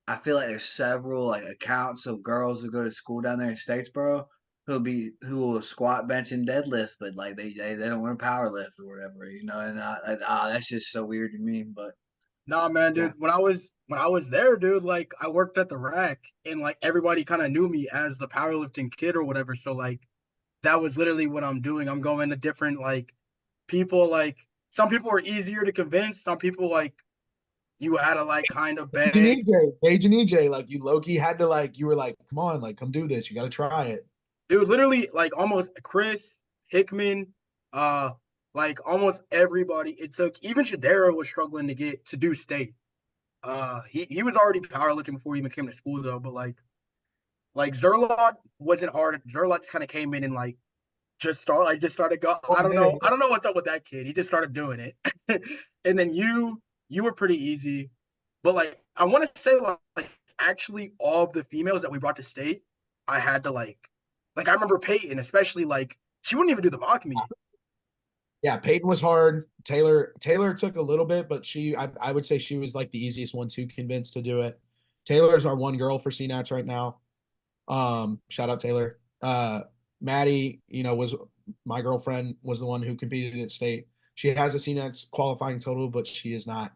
I feel like there's several like accounts of girls who go to school down there in Statesboro who will squat, bench, and deadlift, but like they don't want to power lift or whatever, and that's just so weird to me. But Nah, man, yeah, dude. When I was there, dude, like I worked at the rack, and like everybody kind of knew me as the powerlifting kid or whatever. So like that was literally what I'm doing. I'm going to different like people. Like some people are easier to convince. Some people like you had to like kind of beg. Paige and EJ, like you Loki had to you were like, come on, like come do this. You got to try it. Dude, literally like almost Chris Hickman, uh, like almost everybody. It took even Shadera was struggling to get to do state. He was already powerlifting before he even came to school though, but like Zerlot wasn't hard. Zerlot kind of came in and like just started go. Oh, I he don't did know. it. I don't know what's up with that kid. He just started doing it, and then you were pretty easy, but like I want to say like actually all of the females that we brought to state, I had to like I remember Peyton especially like she wouldn't even do the mock meet. Yeah, Peyton was hard. Taylor took a little bit, but I would say she was like the easiest one to convince to do it. Taylor's our one girl for Cnats right now. Shout out Taylor. Maddie, was my girlfriend, was the one who competed at state. She has a Cnats qualifying total, but she is not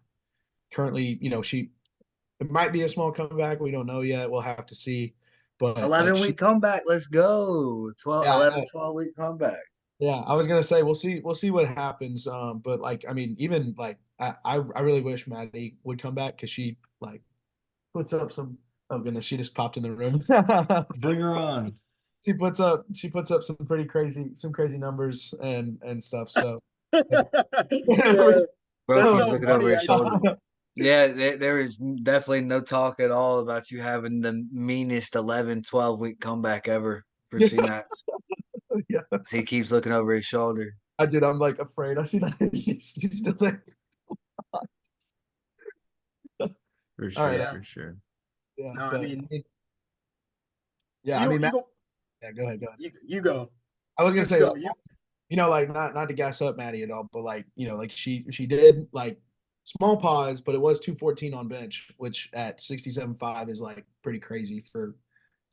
currently, it might be a small comeback. We don't know yet. We'll have to see. But like 11-week comeback. Let's go. 12, yeah, 11, 12-week comeback. yeah, I was gonna say we'll see what happens. But like I mean, even like I really wish Maddie would come back because she like puts up some. Oh goodness, she just popped in the room. Bring her on. She puts up some crazy numbers and stuff. So Yeah, Bro that's keeps so looking over funny his shoulder. actually. Yeah, there is definitely no talk at all about you having the meanest 11, 12-week comeback ever for Cnats. yeah, He keeps looking over his shoulder. I did. I'm like afraid. I see that she's still there. For All sure, right, Yeah. for sure. yeah, No, I but mean, yeah, you Matt, go yeah, go ahead, go ahead. you go. I was gonna You say, go. like, like not to gas up Maddie at all, but like, like she did like small pause, but it was 214 on bench, which at 67.5 is like pretty crazy for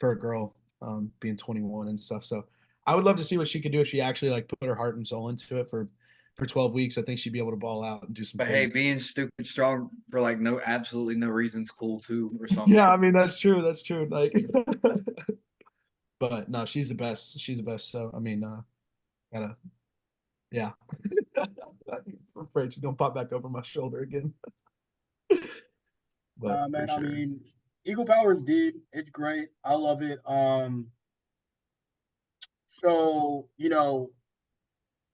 a girl being 21 and stuff. So I would love to see what she could do if she actually like put her heart and soul into it for 12 weeks. I think she'd be able to ball out and do some But hey, crazy. being stupid strong for like absolutely no reason's cool too, or something. Yeah, I mean that's true. That's true. Like, but no, she's the best. She's the best. So I mean, gotta yeah. I'm afraid she's gonna pop back over my shoulder again. But Man, For I sure. mean, Eagle Power is deep. It's great. I love it. So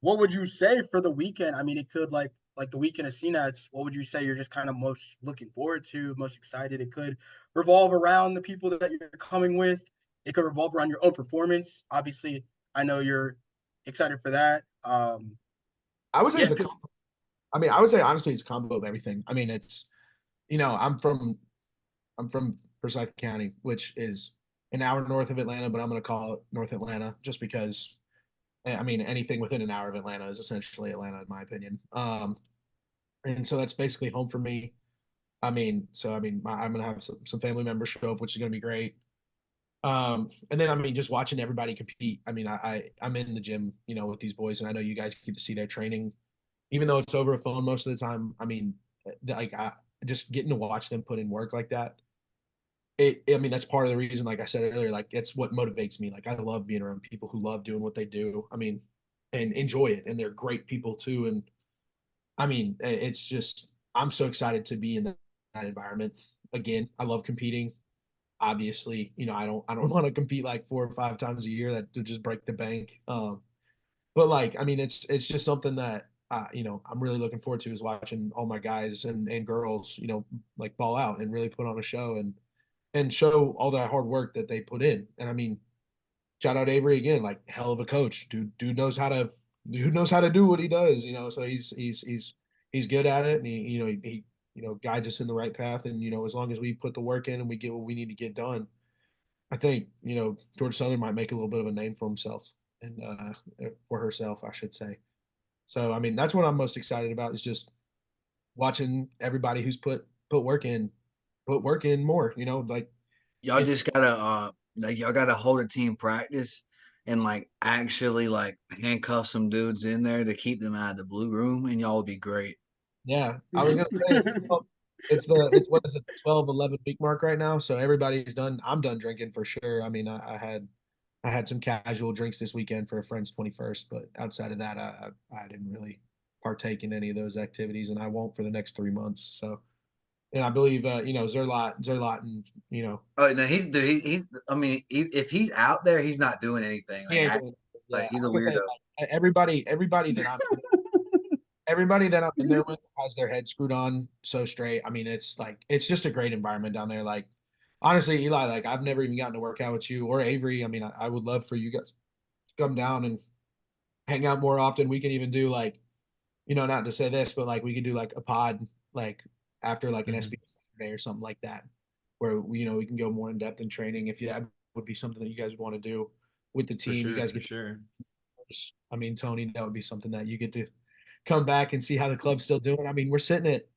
what would you say for the weekend? I mean, it could like the weekend of CNETs. What would you say you're just kind of most looking forward to, most excited? It could revolve around the people that you're coming with. It could revolve around your own performance. Obviously, I know you're excited for that. I would say Yeah, it's a. because I mean, I would say honestly, it's a combo of everything. I mean, it's I'm from Forsyth County, which is an hour north of Atlanta, but I'm going to call it North Atlanta just because. I mean, anything within an hour of Atlanta is essentially Atlanta, in my opinion. And so that's basically home for me. I'm gonna have some family members show up, which is gonna be great. And then I mean, just watching everybody compete. I mean, I'm in the gym, with these boys, and I know you guys get to see their training, even though it's over a phone most of the time. I mean, like I just getting to watch them put in work like that. I mean, that's part of the reason, like I said earlier, like it's what motivates me. Like I love being around people who love doing what they do. I mean, and enjoy it, and they're great people too. And I mean, it's just I'm so excited to be in that environment again. I love competing. Obviously, I don't want to compete like 4 or 5 times a year. That would just break the bank. But like I mean, it's just something that I'm really looking forward to is watching all my guys and girls like ball out and really put on a show and show all that hard work that they put in. And I mean, shout out Avery again, like hell of a coach. Dude knows how to do what he does. So he's good at it, and he guides us in the right path. And as long as we put the work in and we get what we need to get done, I think George Southern might make a little bit of a name for himself and for herself, I should say. So I mean, that's what I'm most excited about is just watching everybody who's put work in more. Like Y'all and just gotta like y'all gotta hold a team practice and like actually like handcuff some dudes in there to keep them out of the blue room, and y'all will be great. yeah, I was gonna say it's what is it, 12, 11 week mark right now. So everybody's done. I'm done drinking for sure. I mean, I had some casual drinks this weekend for a friend's 21st, but outside of that, I didn't really partake in any of those activities, and I won't for the next 3 months. So, and I believe Zerlot, and Oh no, he's dude. He's. I mean, if he's out there, he's not doing anything. he ain't doing it. Like Yeah, he's I a was gonna say weirdo. like, everybody that I'm in there with has their head screwed on so straight. I mean, it's just a great environment down there. Like honestly, Eli, like I've never even gotten to work out with you or Avery. I mean, I would love for you guys to come down and hang out more often. We can even do like, not to say this, but like we could do like a pod like after like an Mhm. SBA Saturday or something like that, where we can go more in depth in training. If that would be something that you guys want to do with the For team, you sure, guys for get. sure. I mean, Tony, that would be something that you get to come back and see how the club's still doing. I mean, we're sitting at,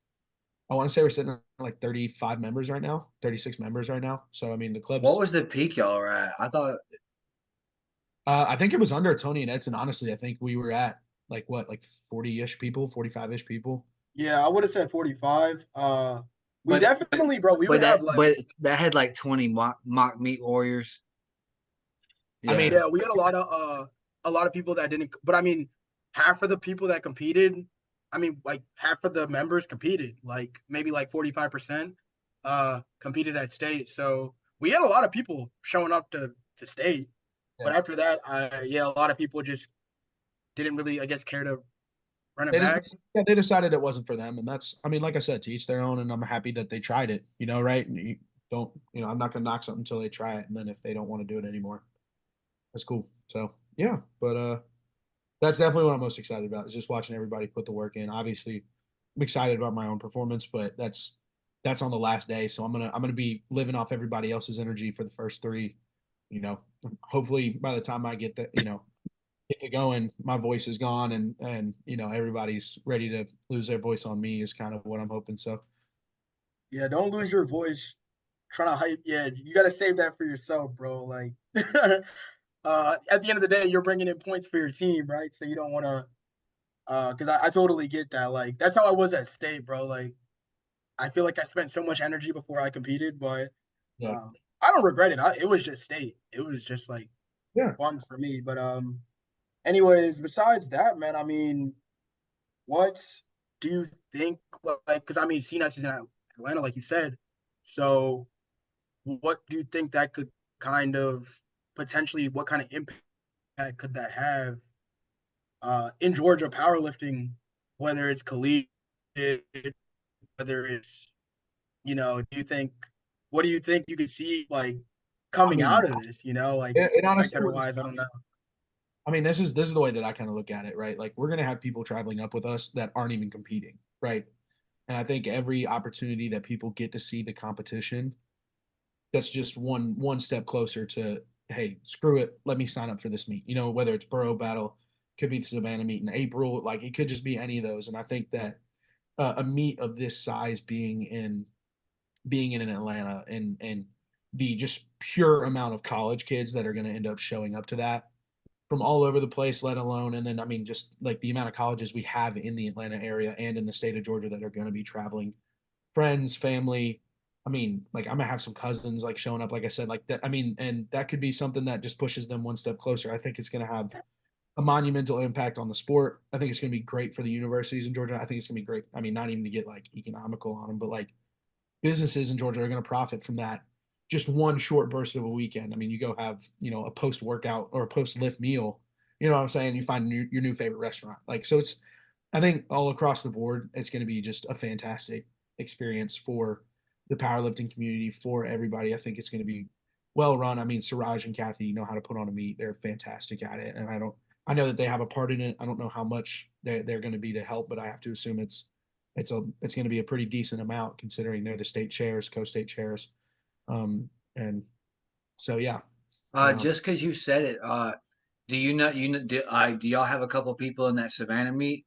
I want to say we're sitting at like 35 members right now, 36 members right now. So I mean, the What club's. was the peak y'all were at? I thought I think it was under Tony and Edson. Honestly, I think we were at like what, like 40-ish people, 45-ish people. Yeah, I would have said 45. We but definitely, bro, we but would that have like, but that had like 20 mock meat warriors. I mean, Yeah. yeah, we had a lot of people that didn't, but I mean, half of the people that competed, I mean, like half of the members competed, like maybe like 45% competed at state. So we had a lot of people showing up to state. But yeah. after that, yeah, a lot of people just didn't really, I guess, care to run it They back. just, yeah, they decided it wasn't for them, and that's, I mean, like I said, to each their own. And I'm happy that they tried it. Right? And you don't, I'm not gonna knock something until they try it, and then if they don't want to do it anymore, that's cool. So yeah, but that's definitely what I'm most excited about is just watching everybody put the work in. Obviously, I'm excited about my own performance, but that's on the last day, so I'm gonna be living off everybody else's energy for the first three. You know, hopefully by the time I get that, get to going, my voice is gone, and everybody's ready to lose their voice on me is kind of what I'm hoping. So Yeah, don't lose your voice trying to hype. Yeah, you got to save that for yourself, bro. Like, at the end of the day, you're bringing in points for your team, right? So you don't want to, because I totally get that. Like, that's how I was at state, bro. Like, I feel like I spent so much energy before I competed, but yeah, um, I don't regret it. It was just state. It was just like yeah. fun for me. But anyways, besides that, man, I mean, what do you think? Like, because I mean, Cnats is in Atlanta, like you said. So, what do you think that could kind of potentially? What kind of impact could that have in Georgia powerlifting? Whether it's collegiate, whether it's do you think? What do you think you could see like I coming mean, out of this? Like it honestly spectator was. wise, I don't know. I mean, this is the way that I kind of look at it, right? Like we're gonna have people traveling up with us that aren't even competing, right? And I think every opportunity that people get to see the competition, that's just one step closer to, hey, screw it, let me sign up for this meet. Whether it's Borough Battle, could be the Savannah meet in April, like it could just be any of those. And I think that a meet of this size being in Atlanta, and the just pure amount of college kids that are going to end up showing up to that from all over the place, let alone, and then I mean, just like the amount of colleges we have in the Atlanta area and in the state of Georgia that are going to be traveling, friends, family. I mean, like I'm gonna have some cousins like showing up, like I said, like that. I mean, and that could be something that just pushes them one step closer. I think it's gonna have a monumental impact on the sport. I think it's gonna be great for the universities in Georgia. I think it's gonna be great. I mean, not even to get like economical on them, but like businesses in Georgia are gonna profit from that. Just one short burst of a weekend. I mean, you go have a post workout or a post lift meal. You know what I'm saying? You find your new favorite restaurant. Like so, it's I think all across the board, it's going to be just a fantastic experience for the powerlifting community, for everybody. I think it's going to be well run. I mean, Siraj and Kathy know how to put on a meet. They're fantastic at it. And I know that they have a part in it. I don't know how much they're going to be to help, but I have to assume it's going to be a pretty decent amount considering they're the state chairs, co-state chairs. And so, yeah. Just because you said it, do you know do y'all have a couple people in that Savannah meet?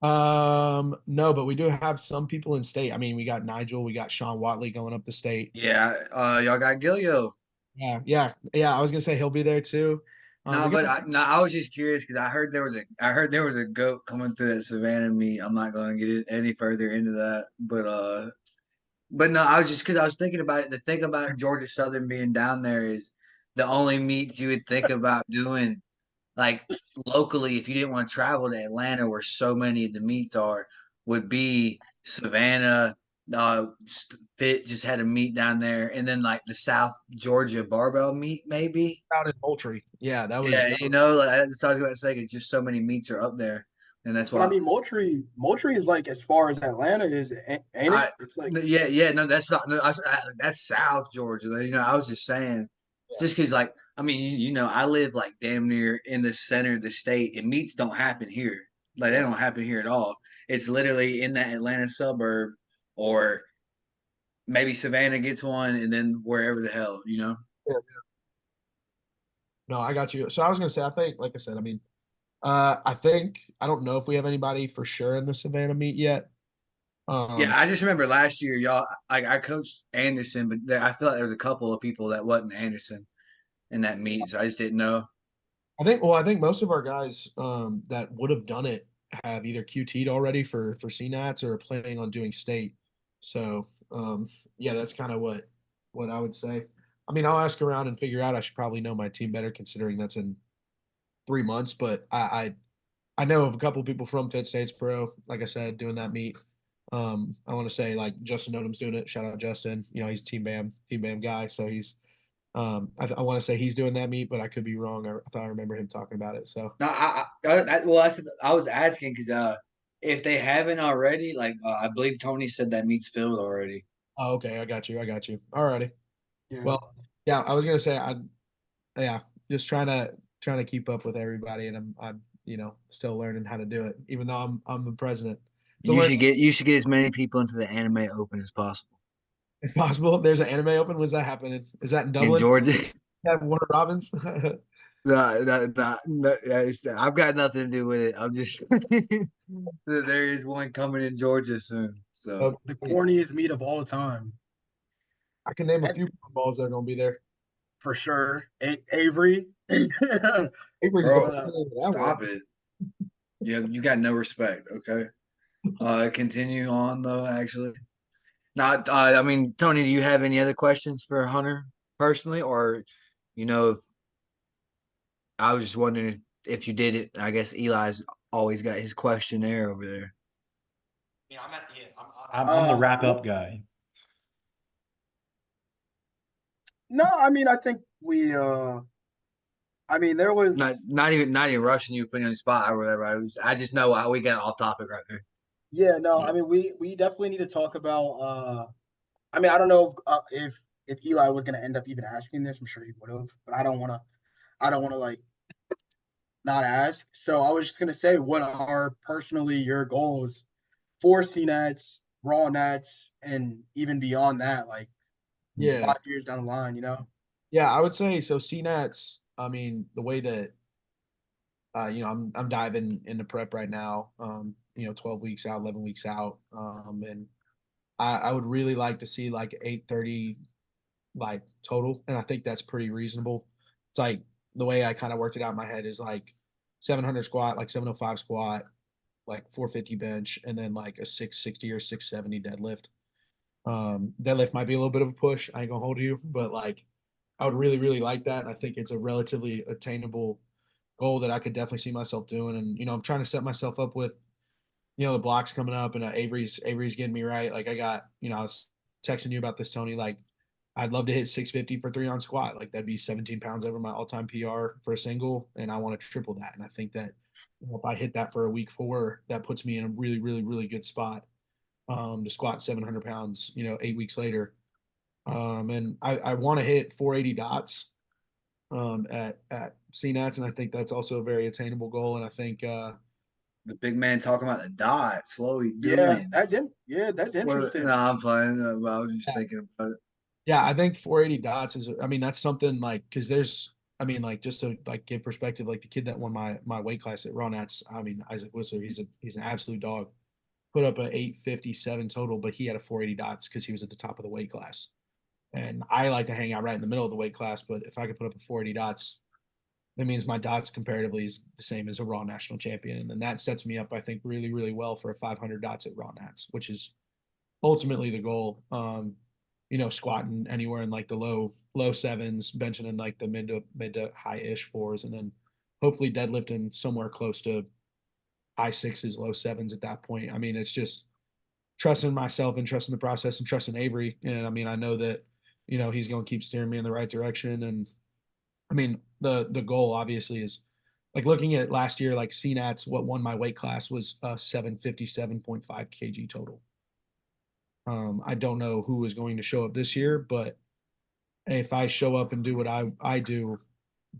No, but we do have some people in state. I mean, we got Nigel, we got Sean Watley going up to state. Yeah, y'all got Gilio. Yeah, yeah, yeah. I was gonna say he'll be there too. No, We but got I was just curious because I heard there was a goat coming through that Savannah meet. I'm not going to get it any further into that, but no, I was just because I was thinking about it. The thing about Georgia Southern being down there is the only meets you would think about doing like locally if you didn't want to travel to Atlanta, where so many of the meets are, would be Savannah. Fit just had a meet down there, and then like the South Georgia Barbell meet, maybe. out in Moultrie. Yeah, that was Yeah, like I was talking about saying, it's just so many meets are up there, and that's But I why mean, Moultrie is like as far as Atlanta is, ain't it? I. It's like Yeah, no, that's not. No, that's South Georgia. I was just saying, yeah, just because like I mean, I live like damn near in the center of the state, and meets don't happen here. Like they don't happen here at all. It's literally in that Atlanta suburb, or maybe Savannah gets one, and then wherever the hell. Yeah. No, I got you. So I was gonna say, I think, like I said, I mean, I think I don't know if we have anybody for sure in the Savannah meet yet. Yeah, I just remember last year, y'all. Like I coached Anderson, but I feel like there was a couple of people that wasn't Anderson in that meet, so I just didn't know. I think most of our guys that would have done it have either QT'd already for Cnats or are planning on doing state. So yeah, that's kind of what I would say. I mean, I'll ask around and figure out. I should probably know my team better considering that's in 3 months. But I know of a couple of people from Fit States Pro, like I said, doing that meet. I want to say like Justin Odom's doing it. Shout out Justin. You know, he's team bam guy, so he's I want to say he's doing that meet, but I could be wrong. I thought I remember him talking about it. So No, I was asking because if they haven't already, like I believe Tony said that meet's filled already. oh, okay, I got you. I got you. Alrighty. Yeah. Well, yeah, I was gonna say yeah, just trying to keep up with everybody, and I'm still learning how to do it, even though I'm the president. It's a learn You should get as many people into the anime open as possible if possible. There's an anime open. When's that happening? Is that in in Dublin? Georgia. Have Warner Robins? I've got nothing to do with it. I'm just there is one coming in Georgia soon. So The corniest meet of all time, I can name a and few balls that are gonna be there. for sure. Avery. Avery's the bro, president of that stop one. it. You got no respect, okay? Continue on though, actually. Not I mean, Tony, do you have any other questions for Hunter personally? Or if I was just wondering if you did it. I guess Eli's always got his questionnaire over there. Yeah, I'm at the end. I'm the wrap up guy. No, I mean I think I mean there was Not even rushing you, putting you on the spot or whatever. I just know how we got off topic right there. yeah, no, I mean we definitely need to talk about I mean I don't know if Eli was gonna end up even asking this. I'm sure he would have, but I don't wanna like not ask. So I was just gonna say, what are personally your goals for CNATs, raw nats, and even beyond that, like Yeah, 5 years down the line? yeah, I would say so. CNATs. I mean, the way that I'm diving into prep right now. 12 weeks out, 11 weeks out, and I would really like to see like 830 like total, and I think that's pretty reasonable. It's like the way I kind of worked it out in my head is like 700 squat, like 705 squat, like 450 bench, and then like a 660 or 670 deadlift. Deadlift might be a little bit of a push. I ain't gonna hold you, but like I would really, really like that. And I think it's a relatively attainable goal that I could definitely see myself doing. And I'm trying to set myself up with the blocks coming up, and Avery's getting me right. Like I got, I was texting you about this, Tony. Like I'd love to hit 650 for 3 on squat. Like that'd be 17 pounds over my all-time PR for a single, and I want to triple that. And I think that if I hit that for a week 4, that puts me in a really, really, really good spot to squat 700 pounds, 8 weeks later. And I want to hit 480 dots at CNATs, and I think that's also a very attainable goal. And I think The big man talking about the dots. What are we Yeah, doing? that's interesting. No, I'm fine. I was just thinking about it. yeah, I think 480 dots is. I mean, that's something like because there's. I mean, like just to like give perspective, like the kid that won my weight class at Raw Nats. I mean, Isaac Whistler, he's an absolute dog. Put up a 857 total, but he had a 480 dots because he was at the top of the weight class. And I like to hang out right in the middle of the weight class, but if I could put up a 480 dots, that means my dots comparatively is the same as a Raw national champion. And then that sets me up, I think, really, really well for a 500 dots at Raw Nats, which is ultimately the goal. Squatting anywhere in like the low sevens, benching in like the mid to high ish fours, and then hopefully deadlifting somewhere close to high sixes, low sevens at that point. I mean, it's just trusting myself and trusting the process and trusting Avery. And I mean, I know that, he's going to keep steering me in the right direction. And I mean, the goal obviously is like looking at last year, like CNATs, what won my weight class was 757.5 kg total. I don't know who is going to show up this year, but if I show up and do what I do,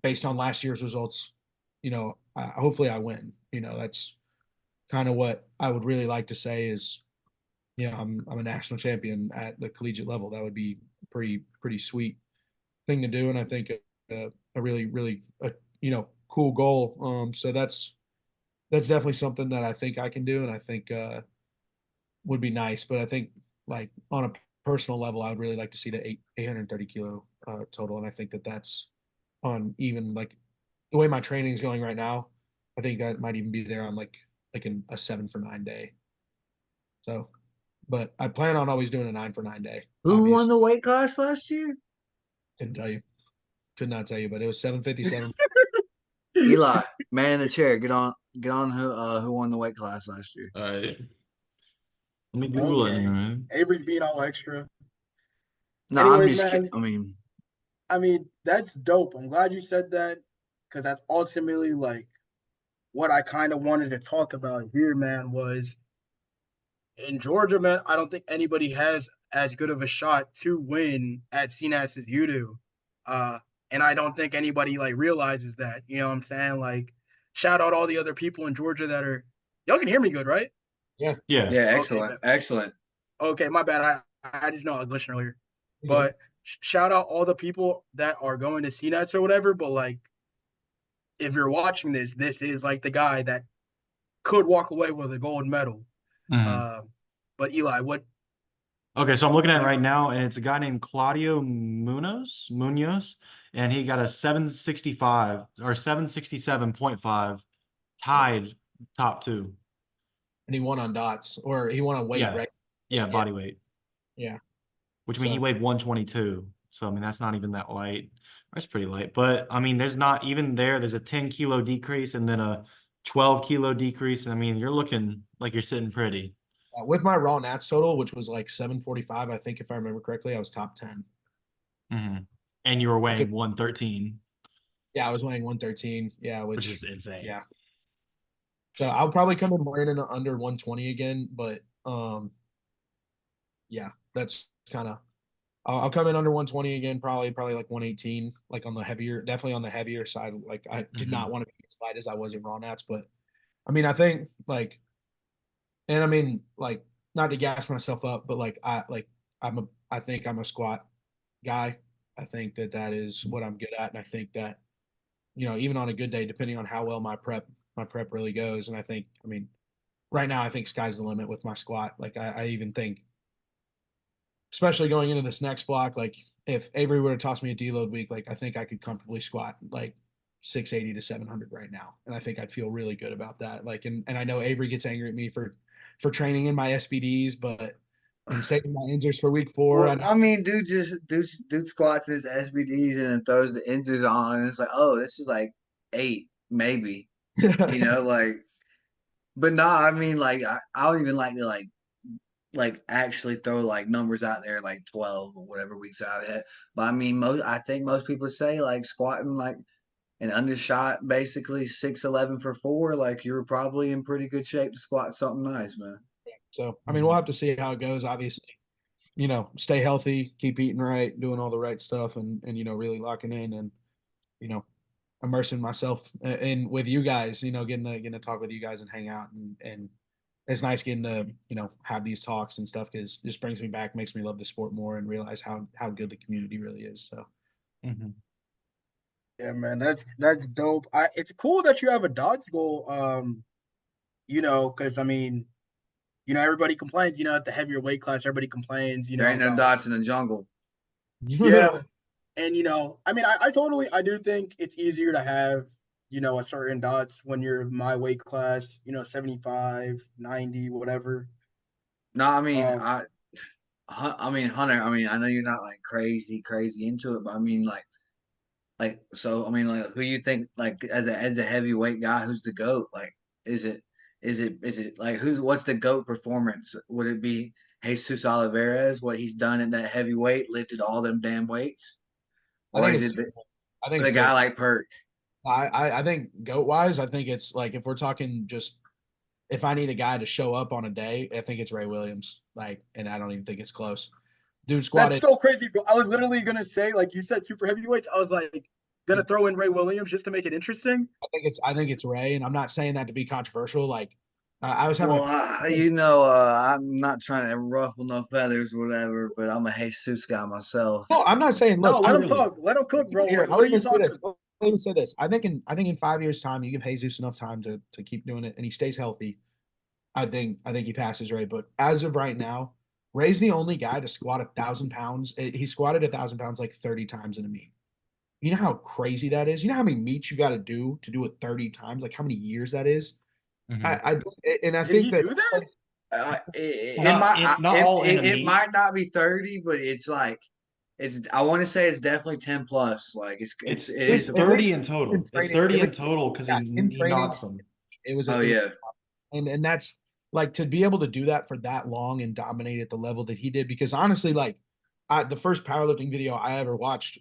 based on last year's results, hopefully I win. That's kind of what I would really like to say is, I'm a national champion at the collegiate level. That would be pretty sweet thing to do, and I think a really really cool goal. So that's definitely something that I think I can do, and I think would be nice. But I think like on a personal level, I would really like to see the 830 kilo total, and I think that's on even like the way my training is going right now. I think that might even be there on like a 7 for 9 day. So, but I plan on always doing a 9 for 9 day. Who won Obviously, the weight class last year? couldn't tell you, could not tell you, but it was 757. Eli, man in the chair. Get on. Who won the weight class last year? All right. Let me Google it. Okay. Man. Avery's being all extra. No, I'm Anyways, just man. kidding. I mean, that's dope. I'm glad you said that because that's ultimately like what I kind of wanted to talk about here, man, was in Georgia, man, I don't think anybody has as good of a shot to win at Cnats as you do. And I don't think anybody like realizes that. You know what I'm saying? Like, shout out all the other people in Georgia that are y'all can hear me good, right? Yeah. Yeah. Yeah, Okay, excellent. okay, my bad. I just know I was listening earlier. Yeah. But shout out all the people that are going to Cnats or whatever. But like, if you're watching this, this is like the guy that could walk away with a gold medal. Mhm. But Eli, what? Okay, so I'm looking at it right now, and it's a guy named Claudio Munoz, and he got a 765 or 767.5, tied top two. And he won on dots, or he won on weight, Yeah. right? Yeah, body weight. Yeah. Which I mean he So- weighed 122. So I mean that's not even that light. That's pretty light. But I mean there's not even there's a 10 kilo decrease and then a 12 kilo decrease. I mean you're looking like you're sitting pretty. With my raw Nats total, which was like 745, I think if I remember correctly, I was top 10. Mm-hmm. And you were weighing Okay. 113, Yeah, I was weighing 113. Yeah, which is insane. yeah. So I'll probably come in weighing in under 120 again, but yeah, that's kind of I'll come in under 120 again, probably like 118, like on the heavier, definitely on the heavier side. Like I did Mhm. not want to be as light as I was in raw Nats, but I mean, I think like, and I mean, like, not to gas myself up, but like I think I'm a squat guy. I think that is what I'm good at, and I think that even on a good day, depending on how well my prep really goes, and I mean, right now I think sky's the limit with my squat. Like I even think, especially going into this next block, like if Avery would have tossed me a deload week, like I think I could comfortably squat like 680 to 700 right now, and I think I'd feel really good about that. Like, and I know Avery gets angry at me for training in my SBDs, but and saving my injures for week 4. Well, I mean, dude squats his SBDs and then throws the inches on, and it's like, oh, this is like 8, maybe. Like, but nah, I mean, like, I don't even like to like actually throw like numbers out there like 12 or whatever weeks out ahead. But I mean, I think most people say like squatting like an undershot, basically 6'11" for 4. Like you're probably in pretty good shape to squat something nice, man. So I mean, we'll have to see how it goes. Obviously, stay healthy, keep eating right, doing all the right stuff, and really locking in and you know immersing myself in with you guys. Getting to talk with you guys and hang out, and it's nice getting to have these talks and stuff because it just brings me back, makes me love the sport more, and realize how good the community really is. So. Mm-hmm. Yeah, man, that's dope. It's cool that you have a dodge goal. Because I mean, everybody complains. At the heavier weight class, everybody complains. There ain't no About dots in the jungle. yeah, and I mean, I do think it's easier to have a certain dots when you're my weight class. 75, 90, whatever. No, I mean, Um, I mean, Hunter. I mean, I know you're not like crazy into it, but I mean, so I mean, like, who you think like as a heavyweight guy, who's the GOAT? Like, is it like what's the GOAT performance? Would it be Jesus Oliveras, what he's done at that heavyweight, lifted all them damn weights, I or think is it's it I think the it's guy like Perk? I think goat wise, I think it's like if we're talking just if I need a guy to show up on a day, I think it's Ray Williams. Like, and I don't even think it's close. Dude that's squatted. so crazy, bro. I was literally gonna say, like you said, super heavyweights. I was like, gonna throw in Ray Williams just to make it interesting? I think it's Ray, and I'm not saying that to be controversial. Like I was having Well, I'm not trying to ruffle no feathers, or whatever, but I'm a Jesus guy myself. no, I'm not saying No, look. let him Clearly, talk. Let him cook, bro. here, What are you talking? I'll even say this. I think in 5 years' time, you give Jesus enough time to keep doing it, and he stays healthy. I think he passes Ray. But as of right now, Ray's the only guy to squat 1,000 pounds. He squatted 1,000 pounds like 30 times in a meet. You know how crazy that is. You know how many meets you got to do it 30 times. Like how many years that is. I and I Did think he that do that? Not all in a It meet. might not be 30, but it's like I want to say it's definitely 10 plus. Like It's a 30 in total. in It's training, 30 in total because in he training, knocks them. it was oh yeah. and that's like to be able to do that for that long and dominate at the level that he did. Because honestly, like the first powerlifting video I ever watched,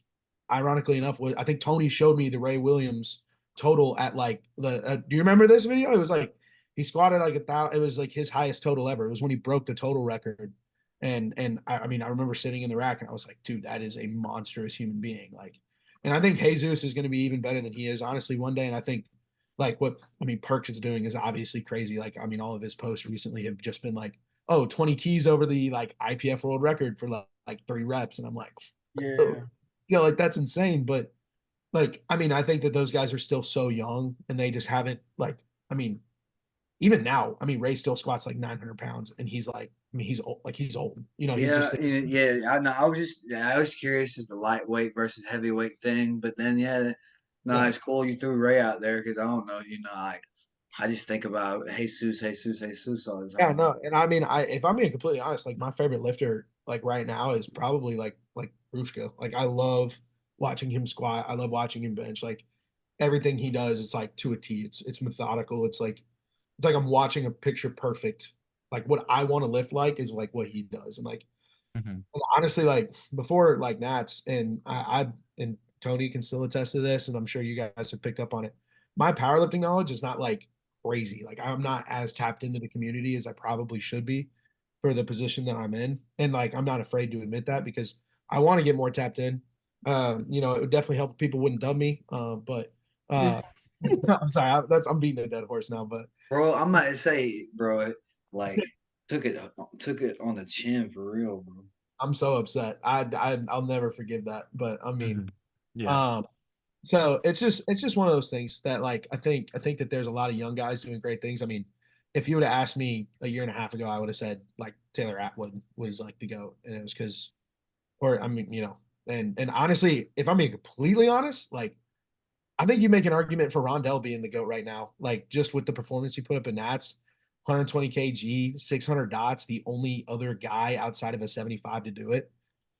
ironically enough, was I think Tony showed me the Ray Williams total at like the. Do you remember this video? It was like he squatted like 1,000. It was like his highest total ever. It was when he broke the total record. And I mean, I remember sitting in the rack and I was like, dude, that is a monstrous human being. Like, and I think Jesus is going to be even better than he is, honestly, one day. And I think like what I mean, Perks is doing is obviously crazy. Like, I mean, all of his posts recently have just been like, oh, 20 keys over the like IPF world record for like 3 reps. And I'm like, Yeah. like that's insane. But like, I mean, I think that those guys are still so young and they just haven't like, I mean, even now, I mean, Ray still squats like 900 pounds and he's like, I mean, he's old, like he's old, he's Yeah, just, I know. I was curious as the lightweight versus heavyweight thing, but then no, yeah. it's cool you threw Ray out there because I don't know, I just think about Jesus all the Yeah, time. no, and I mean, if I'm being completely honest, like my favorite lifter, like right now, is probably like Rushko. Like I love watching him squat. I love watching him bench. Like everything he does, it's like to a T. It's methodical. It's like I'm watching a picture perfect. Like what I want to lift like is like what he does. And honestly, like before like Nats and I and Tony can still attest to this, and I'm sure you guys have picked up on it. My powerlifting knowledge is not like crazy. Like I'm not as tapped into the community as I probably should be for the position that I'm in. And like I'm not afraid to admit that because I want to get more tapped in. It would definitely help if people wouldn't dub me. But I'm sorry, I'm beating a dead horse now, but Bro, I might say, bro, like took it on the chin for real, bro. I'm so upset. I'll never forgive that. But I mean, Yeah. so it's just one of those things that like I think that there's a lot of young guys doing great things. I mean, if you would have asked me a year and a half ago, I would have said like Taylor Atwood was like the GOAT. And it was because or I mean, and honestly, if I'm being completely honest, like I think you make an argument for Rondell being the GOAT right now. Like just with the performance he put up in Nats, 120 kg, 600 dots, the only other guy outside of a 75 to do it.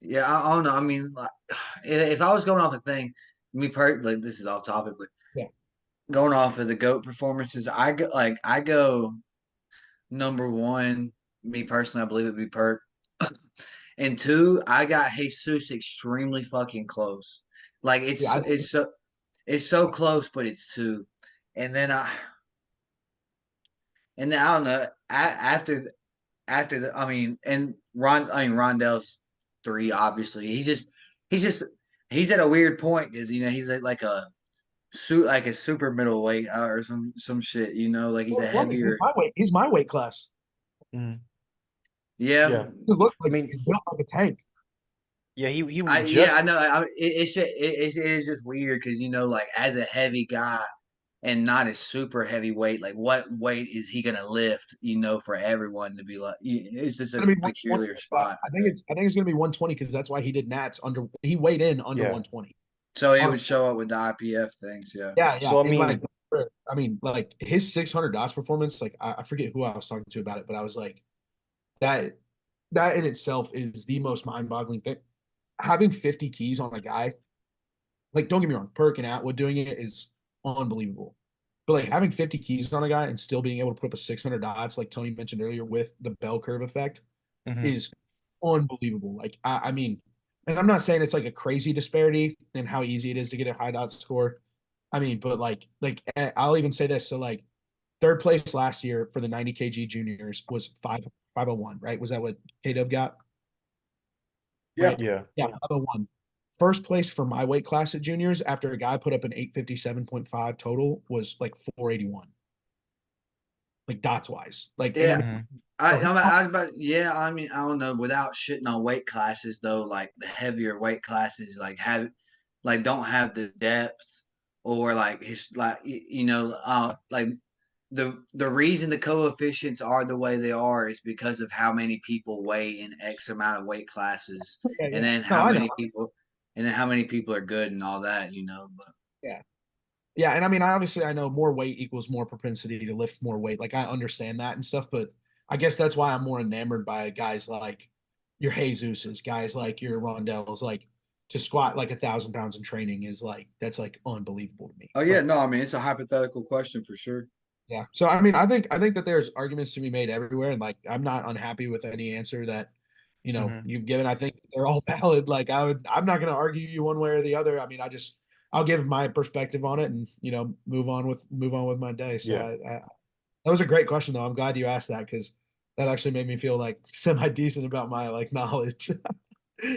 Yeah, I don't know. I mean, like, if I was going off a thing, like this is off topic, but Yeah. going off of the GOAT performances, I go number one. Me personally, I believe it'd be Perk. And two, I got Jesus extremely fucking close. Like Yeah, it's so close, but it's two. And then I don't know. After the, I mean, and Rondell's three. Obviously, he's just he's at a weird point because he's at like a super middleweight or some shit. Like he's a heavier. He's my weight class. Mhm. Yeah, Yeah. He looked I like mean, he's built like a tank. yeah, he I just know. It is just weird because like as a heavy guy and not a super heavyweight, like what weight is he gonna lift? For everyone to be like, it's just I a mean, 120. peculiar spot. I think it's gonna be 120 because that's why he did Nats under. He weighed in under Yeah. 120. So it Um, would show up with the IPF things, yeah. yeah, So I and mean, like his 600 dots performance. Like I forget who I was talking to about it, but I was like, that that in itself is the most mind-boggling thing. Having 50 keys on a guy, like don't get me wrong, Perk and Atwood doing it is unbelievable. But like having 50 keys on a guy and still being able to put up a 600 dots, like Tony mentioned earlier, with the bell curve effect, is unbelievable. Like I mean, and I'm not saying it's like a crazy disparity in how easy it is to get a high dot score. I mean, but I'll even say this. So like third place last year for the 90 kg juniors was 501, right? Was that what K Dub got? Yeah. Right. yeah. Yeah, 501. first place for my weight class at juniors after a guy put up an 857.5 total was like 481. Like dots wise. Like, and I Yeah, mean, Mhm. I was about, yeah. I mean, I don't know. Without shitting on weight classes, though, like the heavier weight classes, like don't have the depth or like his, like like the reason the coefficients are the way they are is because of how many people weigh in X amount of weight classes, yeah, and yeah. then No, how I know. many people, are good and all that, But Yeah. Yeah, and I mean, I know more weight equals more propensity to lift more weight. Like I understand that and stuff, but I guess that's why I'm more enamored by guys like your Jesus's, guys like your Rondells. Like to squat like 1,000 pounds in training is like that's like unbelievable to me. oh yeah, But no, I mean it's a hypothetical question for sure. yeah, so I mean, I think that there's arguments to be made everywhere, and like I'm not unhappy with any answer that Mhm. you've given. I think they're all valid. Like I'm not going to argue you one way or the other. I mean, I'll give my perspective on it, and move on with my day. So Yeah. that was a great question, though. I'm glad you asked that because that actually made me feel like semi decent about my like knowledge.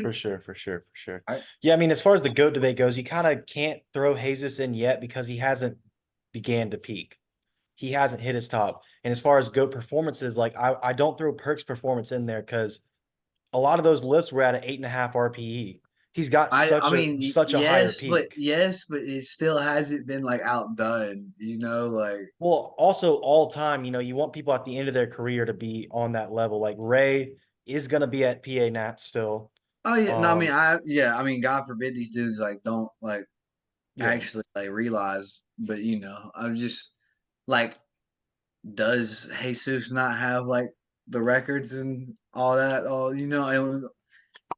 For sure, for sure, for sure. I Yeah, I mean, as far as the GOAT debate goes, you kind of can't throw Jesus in yet because he hasn't began to peak. He hasn't hit his top. And as far as GOAT performances, like I don't throw Perk's performance in there because a lot of those lifts were at an 8.5 RPE. He's got I mean, such a higher peak. yes, but it still hasn't been like outdone, like Well, also all time, you want people at the end of their career to be on that level. Like Ray is gonna be at PA Nats still. oh yeah, no, I mean Um, I mean God forbid these dudes like don't like yeah. actually like realize, but I'm just like, does Jesus not have like the records and all that? All and I'm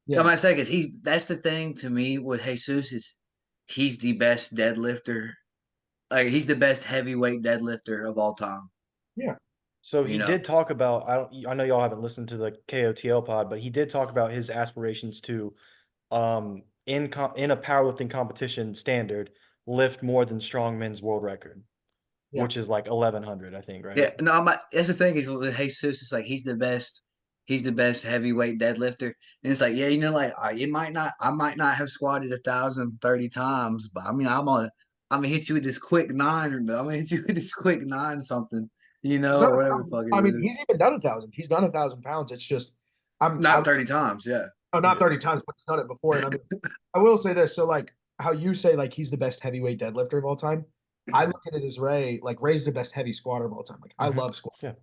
Yeah. not saying because that's the thing to me with Jesus is he's the best deadlifter, like he's the best heavyweight deadlifter of all time. Yeah. So You he know, did talk about I know y'all haven't listened to the KOTL pod, but he did talk about his aspirations to in a powerlifting competition standard lift more than strongman's world record, Yeah. which is like 1100, I think, right? yeah, no, that's the thing is with Jesus, it's like he's the best heavyweight deadlifter, and it's like, yeah, I might not have squatted 1,030 times, but I mean, I'm gonna hit you with this quick nine, or I'm gonna hit you with this quick nine something, He's done or whatever the 1,000. fuck I mean, it he's is. even done 1,000. He's done 1,000 pounds. It's just I'm Not 30 times, yeah. oh, not Yeah. 30 times, but he's done it before. And I mean, I will say this. So like how you say like he's the best heavyweight deadlifter of all time. I look at it as Ray's the best heavy squatter of all time. Like I Mhm. love squat. Yeah.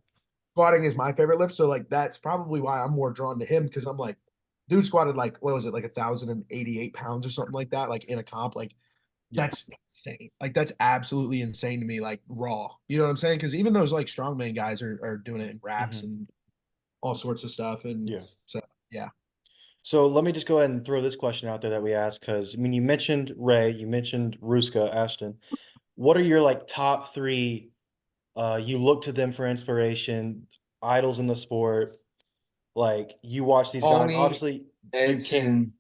Squatting is my favorite lift. So like that's probably why I'm more drawn to him because I'm like, dude squatted like what was it, like 1,088 pounds or something like that, like in a comp. Like Yeah. that's insane. Like that's absolutely insane to me, like raw. You know what I'm saying? Because even those like strongman guys are doing it in wraps Mhm. and all sorts of stuff. And Yeah. so yeah. So let me just go ahead and throw this question out there that we asked because I mean you mentioned Ray, you mentioned Ruska, Ashton. What are your like top three? You look to them for inspiration, idols in the sport. Like you watch these guys. Tony, Obviously, you can Edson,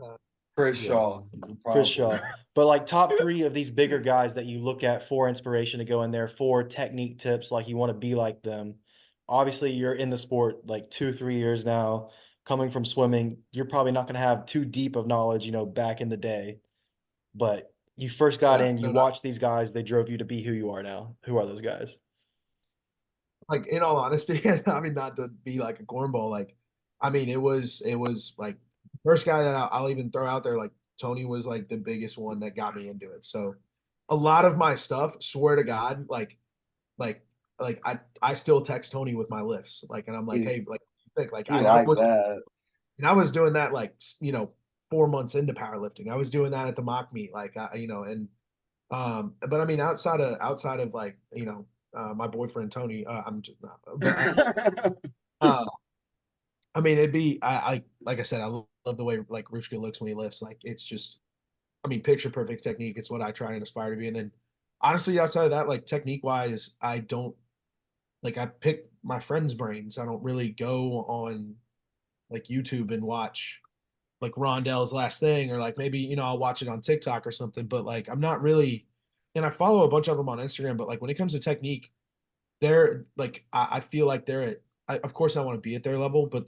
Uh, Chris yeah, Shaw, Chris probably. Shaw. But like top three of these bigger guys that you look at for inspiration to go in there for technique tips, like you want to be like them. Obviously, you're in the sport like 2, 3 years now. Coming from swimming, you're probably not going to have too deep of knowledge, back in the day. But you first got yeah, in, you no, no. watched these guys, they drove you to be who you are now. Who are those guys? Like in all honesty, I mean, not to be like a cornball, like, I mean, it was like first guy that I'll even throw out there, like Tony was like the biggest one that got me into it. So a lot of my stuff, swear to God, like, I still text Tony with my lifts, like, and I'm like, You, hey, like, think like you like that? and I was doing that like, 4 months into powerlifting. I was doing that at the mock meet, like, and but I mean, outside of like, my boyfriend Tony, I'm just not, but uh, I mean, it'd be I like I said, I love the way like Rushka looks when he lifts. Like it's just, I mean, picture perfect technique. It's what I try and aspire to be. And then honestly, outside of that, like technique wise, I don't like I pick my friends' brains. I don't really go on like YouTube and watch like Rondell's last thing, or like maybe I'll watch it on TikTok or something. But like I'm not really, and I follow a bunch of them on Instagram. But like when it comes to technique, they're like I feel like they're at. Of course, I want to be at their level, but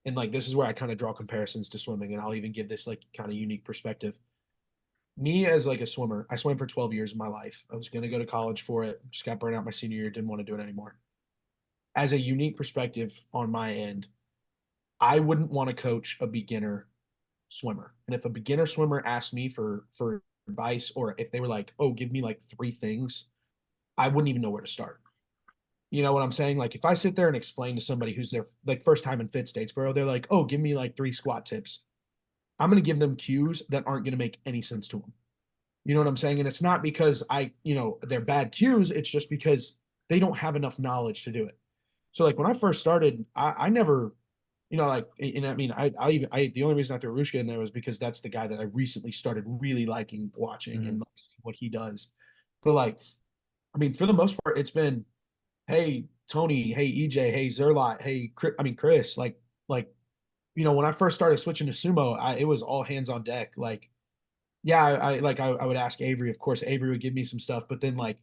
and like this is where I kind of draw comparisons to swimming, and I'll even give this like kind of unique perspective. Me as like a swimmer, I swam for 12 years of my life. I was going to go to college for it, just got burned out my senior year, didn't want to do it anymore. As a unique perspective on my end, I wouldn't want to coach a beginner swimmer. And if a beginner swimmer asked me for advice, or if they were like, "Oh, give me like 3 things," I wouldn't even know where to start. You know what I'm saying? Like if I sit there and explain to somebody who's their like first time in fit Statesboro, they're like, "Oh, give me like 3 squat tips." I'm going to give them cues that aren't going to make any sense to them. You know what I'm saying? And it's not because they're bad cues. It's just because they don't have enough knowledge to do it. So like when I first started, I never, like, and I mean, the only reason I threw Rushka in there was because that's the guy that I recently started really liking watching and like, what he does. But like, I mean, for the most part, it's been, hey, Tony, hey, EJ, hey, Zerlot, hey, Chris, when I first started switching to sumo, it was all hands on deck. Like, yeah, I would ask Avery. Of course, Avery would give me some stuff, but then like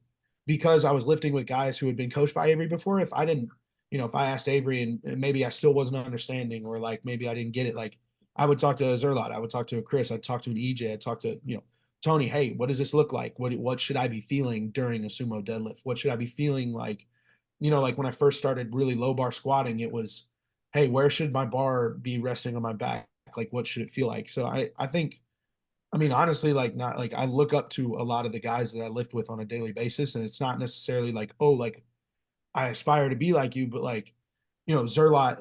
because I was lifting with guys who had been coached by Avery before, if I didn't, if I asked Avery and maybe I still wasn't understanding, or like maybe I didn't get it, like I would talk to Zerlot, I would talk to a Chris, I'd talk to an EJ, I'd talk to Tony. Hey, what does this look like? What should I be feeling during a sumo deadlift? What should I be feeling like? Like when I first started really low bar squatting, it was, hey, where should my bar be resting on my back? Like, what should it feel like? So I think, I mean, honestly, like not like I look up to a lot of the guys that I lift with on a daily basis, and it's not necessarily like, oh, like I aspire to be like you, but like, Zerlot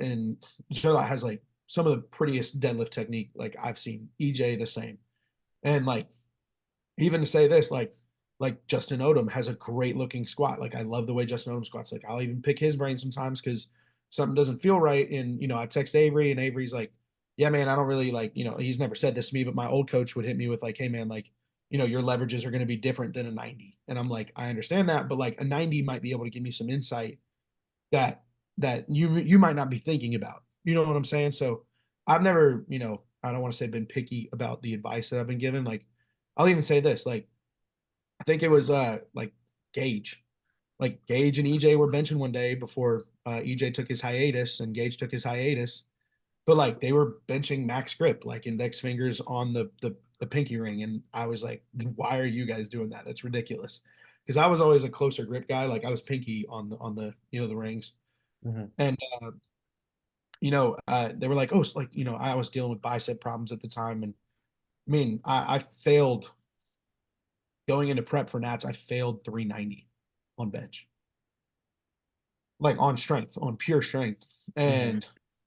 has like some of the prettiest deadlift technique like I've seen. EJ the same, and like even to say this, like Justin Odom has a great looking squat. Like I love the way Justin Odom squats. Like I'll even pick his brain sometimes because something doesn't feel right. And I text Avery and Avery's like, yeah, man, I don't really like, he's never said this to me, but my old coach would hit me with like, hey man, like, your leverages are going to be different than a 90. And I'm like, I understand that, but like a 90 might be able to give me some insight that you might not be thinking about. You know what I'm saying? So I've never, I don't want to say been picky about the advice that I've been given. Like I'll even say this, like I think it was like Gage. Like Gage and EJ were benching one day before EJ took his hiatus and Gage took his hiatus. But like they were benching max grip, like index fingers on the pinky ring. And I was like, why are you guys doing that? That's ridiculous. Because I was always a closer grip guy. Like I was pinky on the the rings. And they were like, oh, so like, I was dealing with bicep problems at the time. And I mean, I failed going into prep for Nats, I failed 390 on bench, like on strength, on pure strength. And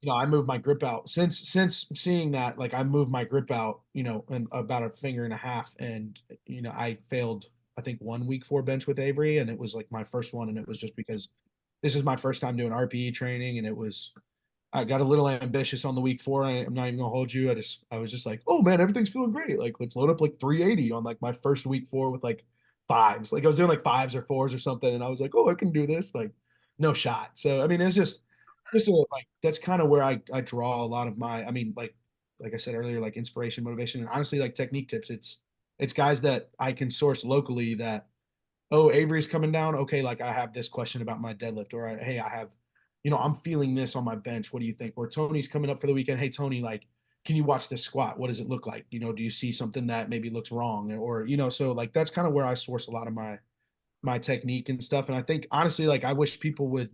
I moved my grip out since seeing that. Like I moved my grip out, in about a finger and a half, and I failed. I think 1 week 4 bench with Avery, and it was like my first one, and it was just because this is my first time doing RPE training, and I got a little ambitious on the week 4. I'm not even gonna hold you. I was just like, oh man, everything's feeling great. Like let's load up like 380 on like my first week 4 with like fives. Like I was doing like fives or fours or something, and I was like, oh, I can do this. Like no shot. So I mean, it's just like that's kind of where I draw a lot of my. I mean, like I said earlier, like inspiration, motivation, and honestly, like technique tips. It's guys that I can source locally that, oh, Avery's coming down. Okay, like I have this question about my deadlift, or hey, I have, I'm feeling this on my bench. What do you think? Or Tony's coming up for the weekend. Hey, Tony, like, can you watch this squat? What does it look like? Do you see something that maybe looks wrong? Or, so like that's kind of where I source a lot of my technique and stuff. And I think honestly, like I wish people would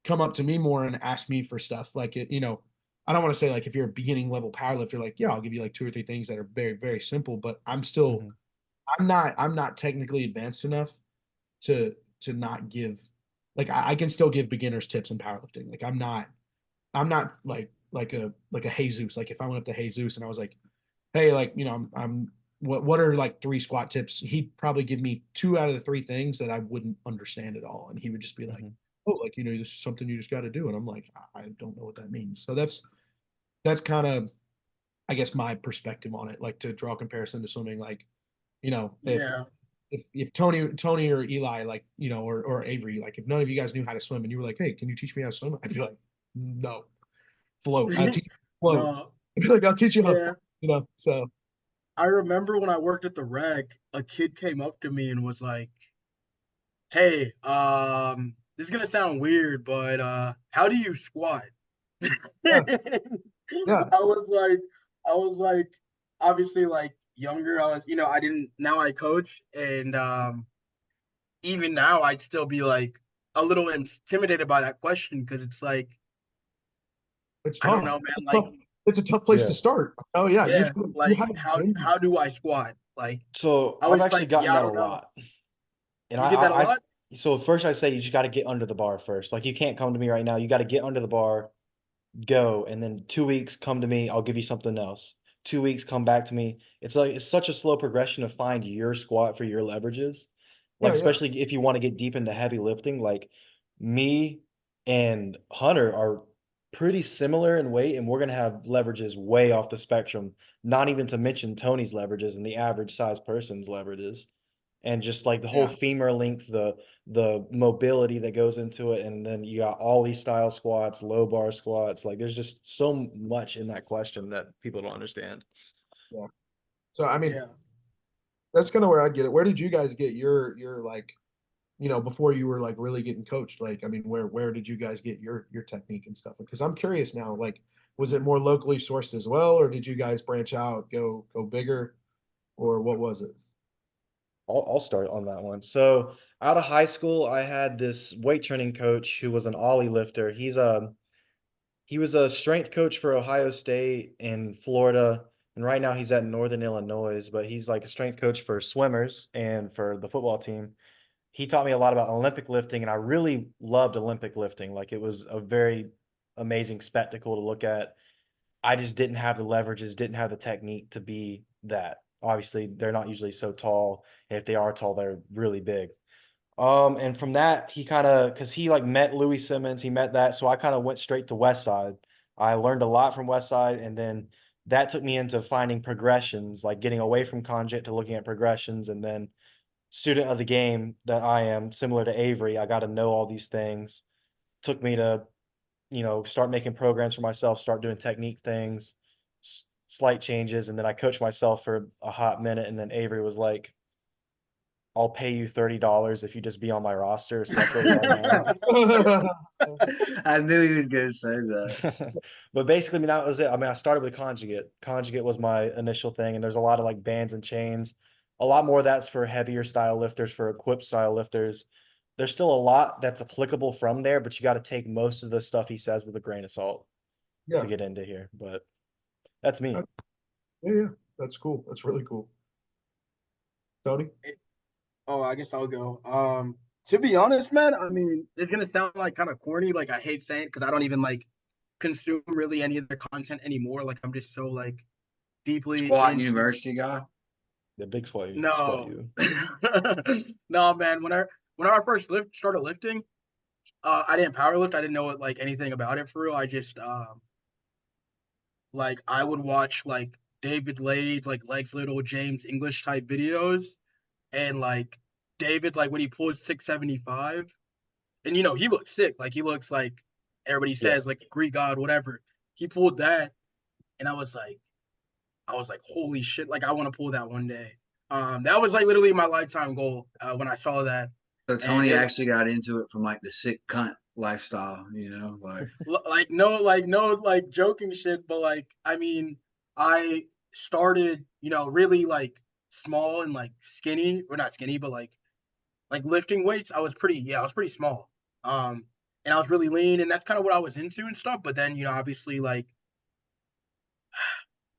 come up to me more and ask me for stuff. Like I don't want to say like if you're a beginning level powerlifter, like, yeah, I'll give you like 2 or 3 things that are very, very simple, but I'm not technically advanced enough to not give, like I can still give beginners tips in powerlifting. Like I'm not like a Jesus. Like if I went up to Jesus and I was like, hey, like I'm what are like 3 squat tips? He'd probably give me 2 out of the 3 things that I wouldn't understand at all, and he would just be like, oh, like this is something you just got to do, and I'm like, I don't know what that means. So that's kind of, I guess, my perspective on it. Like to draw a comparison to swimming, like if Yeah. if Tony or Eli, like, or Avery, like if none of you guys knew how to swim and you were like, hey, can you teach me how to swim? I'd be like, no, float. I'll teach you how to float. No. I'd be like, I'll teach you how to Yeah. float, so I remember when I worked at the rec, a kid came up to me and was like, "Hey, this is gonna sound weird, but how do you squat?" yeah, Yeah. I was like, obviously like younger. I was, I didn't. Now I coach, and even now I'd still be like a little intimidated by that question because it's like It's I don't tough. know, man. Like, It's a tough place Yeah. to start. Oh yeah, yeah, you like haven't been. how do I squat? Like, So I I've was actually like, gotten yeah, I that a don't know. lot. And You get that a lot? so first I say you just got to get under the bar first. Like you can't come to me right now. You got to get under the bar, go, and then 2 weeks come to me. I'll give you something else. 2 weeks come back to me. It's like it's such a slow progression to find your squat for your leverages. Like Yeah, yeah. especially if you want to get deep into heavy lifting, like me and Hunter are pretty similar in weight, and we're gonna have leverages way off the spectrum. Not even to mention Tony's leverages and the average size person's leverages, and just like the whole Yeah. femur length, the mobility that goes into it, and then you got ollie style squats, low bar squats. Like there's just so much in that question that people don't understand. Yeah. So I mean, Yeah. that's kind of where I'd get it. Where did you guys get your like, before you were like really getting coached? Like, I mean, where did you guys get your technique and stuff? Because I'm curious now. Like, was it more locally sourced as well, or did you guys branch out, go bigger, or what was it? I'll start on that one. So out of high school, I had this weight training coach who was an ollie lifter. He was a strength coach for Ohio State and Florida, and right now he's at Northern Illinois, but he's like a strength coach for swimmers and for the football team. He taught me a lot about Olympic lifting, and I really loved Olympic lifting. Like it was a very amazing spectacle to look at. I just didn't have the leverages, didn't have the technique to be that. Obviously, they're not usually so tall, and if they are tall, they're really big. And from that, he kind of, because he like met Louis Simmons, he met that, so I kind of went straight to West Side. I learned a lot from West Side, and then that took me into finding progressions, like getting away from conjugate to looking at progressions, and then student of the game that I am, similar to Avery, I got to know all these things. Took me to start making programs for myself, start doing technique things, slight changes. And then I coached myself for a hot minute. And then Avery was like, I'll pay you $30 if you just be on my roster. So that's where we are now. I knew he was gonna say that. But basically, I mean, that was it. I mean, I started with conjugate. Conjugate was my initial thing. And there's a lot of like bands and chains. A lot more of that's for heavier style lifters, for equipped style lifters. There's still a lot that's applicable from there, but you got to take most of the stuff he says with a grain of salt to Yeah, get into here. But that's me. yeah. That's cool. That's really cool. Tony? Oh, I guess I'll go. To be honest, man, I mean, it's gonna sound like kind of corny. Like I hate saying because I don't even like consume really any of the content anymore. Like I'm just so like deeply Squat into. university guy. The big squat No, you. no, man. When I first started lifting, I didn't power lift. I didn't know like anything about it for real. I just like I would watch like David Lade, like Legs Little, James English type videos, and like David, like when he pulled 675, and he looks sick. Like he looks like everybody Yeah. says, like a Greek god, whatever. He pulled that, and I was like, holy shit! Like I want to pull that one day. That was like literally my lifetime goal when I saw that, So and Tony actually got into it from like the sick cunt lifestyle, like no like joking shit, but like I mean, I started really like small and like skinny, or not skinny, but like lifting weights. I was pretty small. Um, and I was really lean, and that's kind of what I was into and stuff. But then obviously like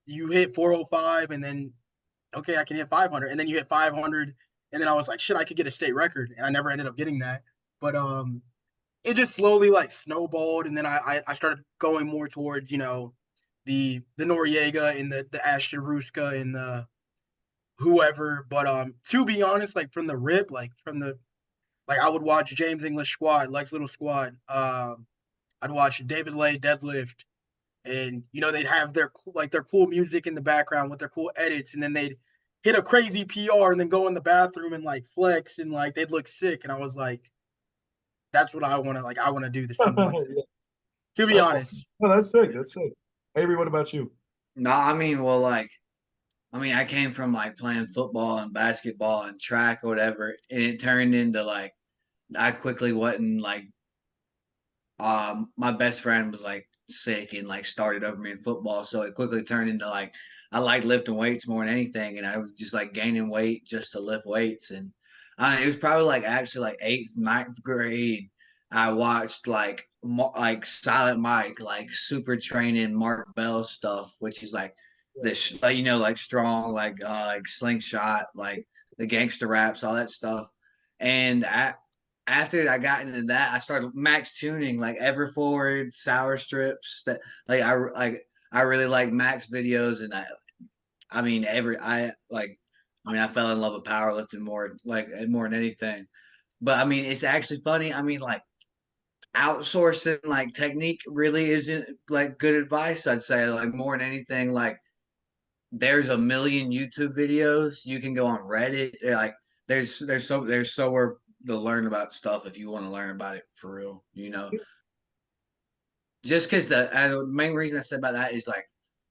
you hit 405, and then okay, I can hit 500, and then you hit 500, and then I was like, shit, I could get a state record, and I never ended up getting that. But it just slowly like snowballed, and then I started going more towards the Noriega and the Ashton Ruska and the whoever. But to be honest, like from the rip, like I would watch James English squat, Lex Little squat. I'd watch David Lay deadlift, and they'd have their cool music in the background with their cool edits, and then they'd hit a crazy PR and then go in the bathroom and like flex, and like they'd look sick, and I was like, that's what I want to like. I want to do something like that. To be honest, That's sick. That's sick. Avery, what about you? no, I mean, well, like, I mean, I came from like playing football and basketball and track or whatever, and it turned into like I quickly wasn't like my best friend was like sick and like started over me in football. So it quickly turned into like I like lifting weights more than anything, and I was just like gaining weight just to lift weights. And I don't know, it was probably like actually like eighth, ninth grade. I watched like Silent Mike, like super training Mark Bell stuff, which is like this, like, like strong, like slingshot, like the gangster raps, all that stuff. And after I got into that, I started max tuning like Everforward, sour strips. That I really like max videos, and I mean I fell in love with powerlifting more than anything. But I mean, it's actually funny. I mean, like outsourcing like technique really isn't like good advice. I'd say like more than anything, like there's a million YouTube videos. You can go on Reddit. Like there's somewhere to learn about stuff if you want to learn about it for real. Just because the main reason I said about that is like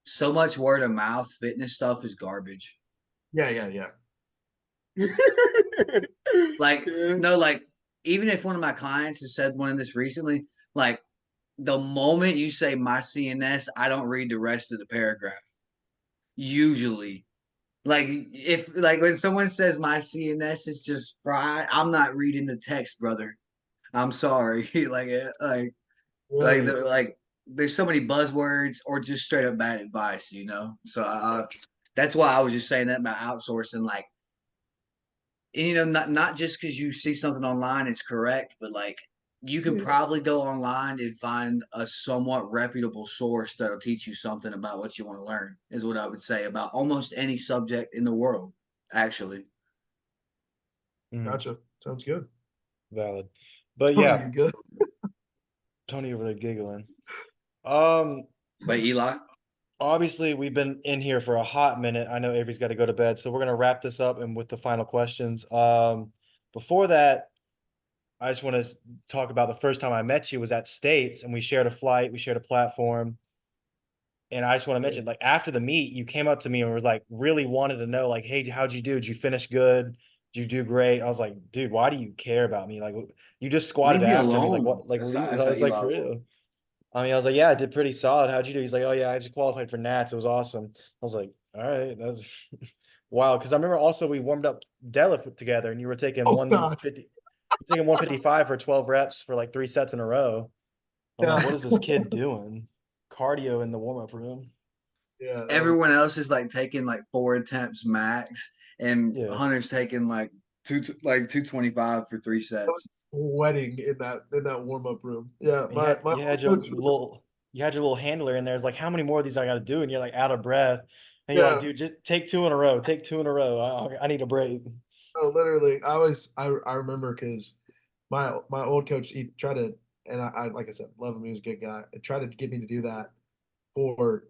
so much word of mouth fitness stuff is garbage. Yeah. Like Yeah. no, like even if one of my clients has said one of this recently, like the moment you say my CNS, I don't read the rest of the paragraph. Usually, like if like when someone says my CNS is just fried, I'm not reading the text, brother. I'm sorry. Really? Like there's so many buzzwords or just straight up bad advice. So that's why I was just saying that about outsourcing. Like, and not just because you see something online it's correct, but like you can probably go online and find a somewhat reputable source that'll teach you something about what you want to learn. Is what I would say about almost any subject in the world, actually. Gotcha. Sounds good. Valid. But Oh, yeah, you're good. Tony over there giggling. Um, But Eli, Obviously we've been in here for a hot minute. I know Avery's got to go to bed, so we're gonna wrap this up and with the final questions. Before that, I just want to talk about the first time I met you was at States, and we shared a flight, we shared a platform. And I just want to mention, like after the meet, you came up to me and were like, really wanted to know, like, hey, how'd you do? Did you finish good? Did you do great? I was like, dude, why do you care about me? Like, you just leave squatted me after me, like alone. what? Like, That's leave. how, And that's I how was like, Eli for was. real. I mean, I was like, yeah, I did pretty solid. How'd you do? He's like, oh yeah, I just qualified for Nats. It was awesome. I was like, all right, that's wow. Because I remember also we warmed up deadlift together, and you were taking Oh God. 150, taking 155 for 12 reps for like 3 sets in a row. I'm like, Yeah. what is this kid doing? Cardio in the warm up room. Yeah. That was Everyone else is like taking like 4 attempts max, and Yeah. Hunter's taking like 225 for 3 sets. sweating in that warm up room. Yeah. And My you old had your coach. little handler in there. It's like, how many more of these I got to do? And you're like out of breath. And you're like, Yeah. dude, just take two in a row. Take two in a row. I need a break. Oh, literally. I remember because my old coach, he tried to, and I like I said, love him. He was a good guy. He tried to get me to do that for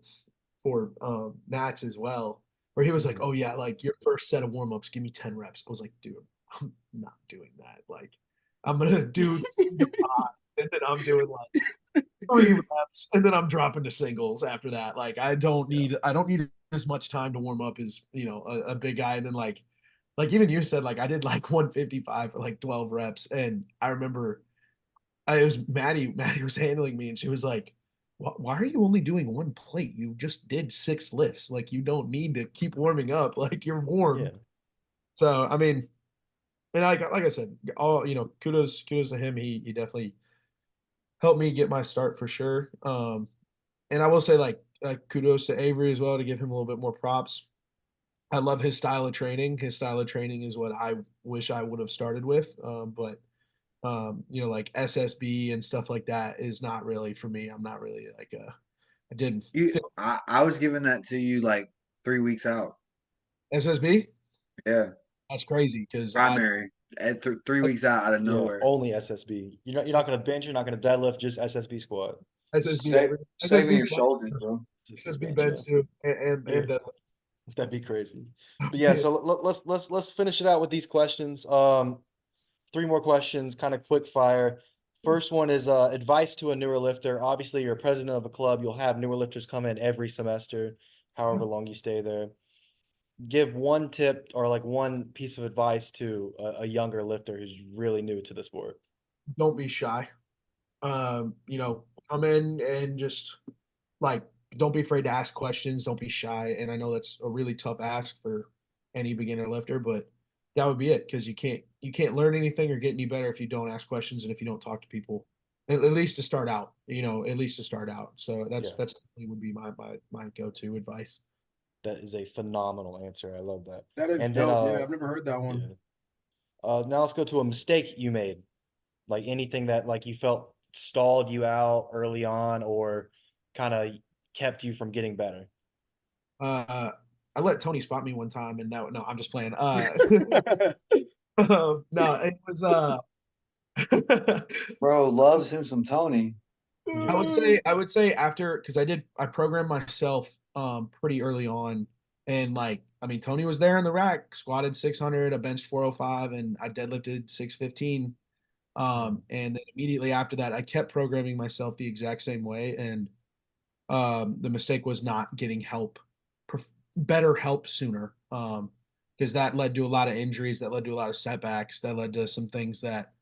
Nats as well, where he was like, Mhm. "Oh yeah, like your first set of warm ups, give me 10 reps." I was like, "Dude, I'm not doing that. Like, I'm gonna do 5, and then I'm doing like 3 reps, and then I'm dropping to singles after that. Like, Yeah. I don't need as much time to warm up as a big guy, and then like even you said, like I did like 155 for like 12 reps, and I remember it was Maddie. Maddie was handling me, and she was like, Why are you only doing one plate? You just did 6 lifts. Like you don't need to keep warming up. Like you're warm." Yeah. So I mean, and like I said, all kudos to him. He definitely helped me get my start for sure. And I will say like kudos to Avery as well to give him a little bit more props. I love his style of training. His style of training is what I wish I would have started with. But like SSB and stuff like that is not really for me. I'm not really like I did I was giving that to you like 3 weeks out. SSB. Yeah, That's crazy because I primary at 3 weeks out of Yeah. nowhere. Only SSB. You're not gonna bench, you're not gonna deadlift, just SSB squat. SSB Saving SSB your bench, shoulders, bro. SSB SSB bench, yeah. bench too, and Yeah. That'd be crazy. But yeah, so it's let's finish it out with these questions. Three more questions, kind of quick fire. First one is advice to a newer lifter. Obviously, you're president of a club. You'll have newer lifters come in every semester, however long you stay there. Give one tip or like one piece of advice to a younger lifter who's really new to the sport. don't be shy. come in and just like don't be afraid to ask questions. Don't be shy. And I know that's a really tough ask for any beginner lifter, but that would be it because you can't learn anything or get any better if you don't ask questions and if you don't talk to people. At least to start out, at least to start out. So Yeah. that's definitely would be my go-to advice. That is a phenomenal answer. I love that. That is And then dope. Yeah, I've never heard that yeah. one. Now let's go to a mistake you made. Like anything that like you felt stalled you out early on or kind of kept you from getting better. I let Tony spot me one time, and no, I'm just playing. No, it was Bro loves him some Tony. I would say after because I programmed myself pretty early on and like I mean Tony was there in the rack, squatted 600, I benched 405 and I deadlifted 615. And then immediately after that I kept programming myself the exact same way and the mistake was not getting better help sooner. Because that led to a lot of injuries, that led to a lot of setbacks, that led to some things that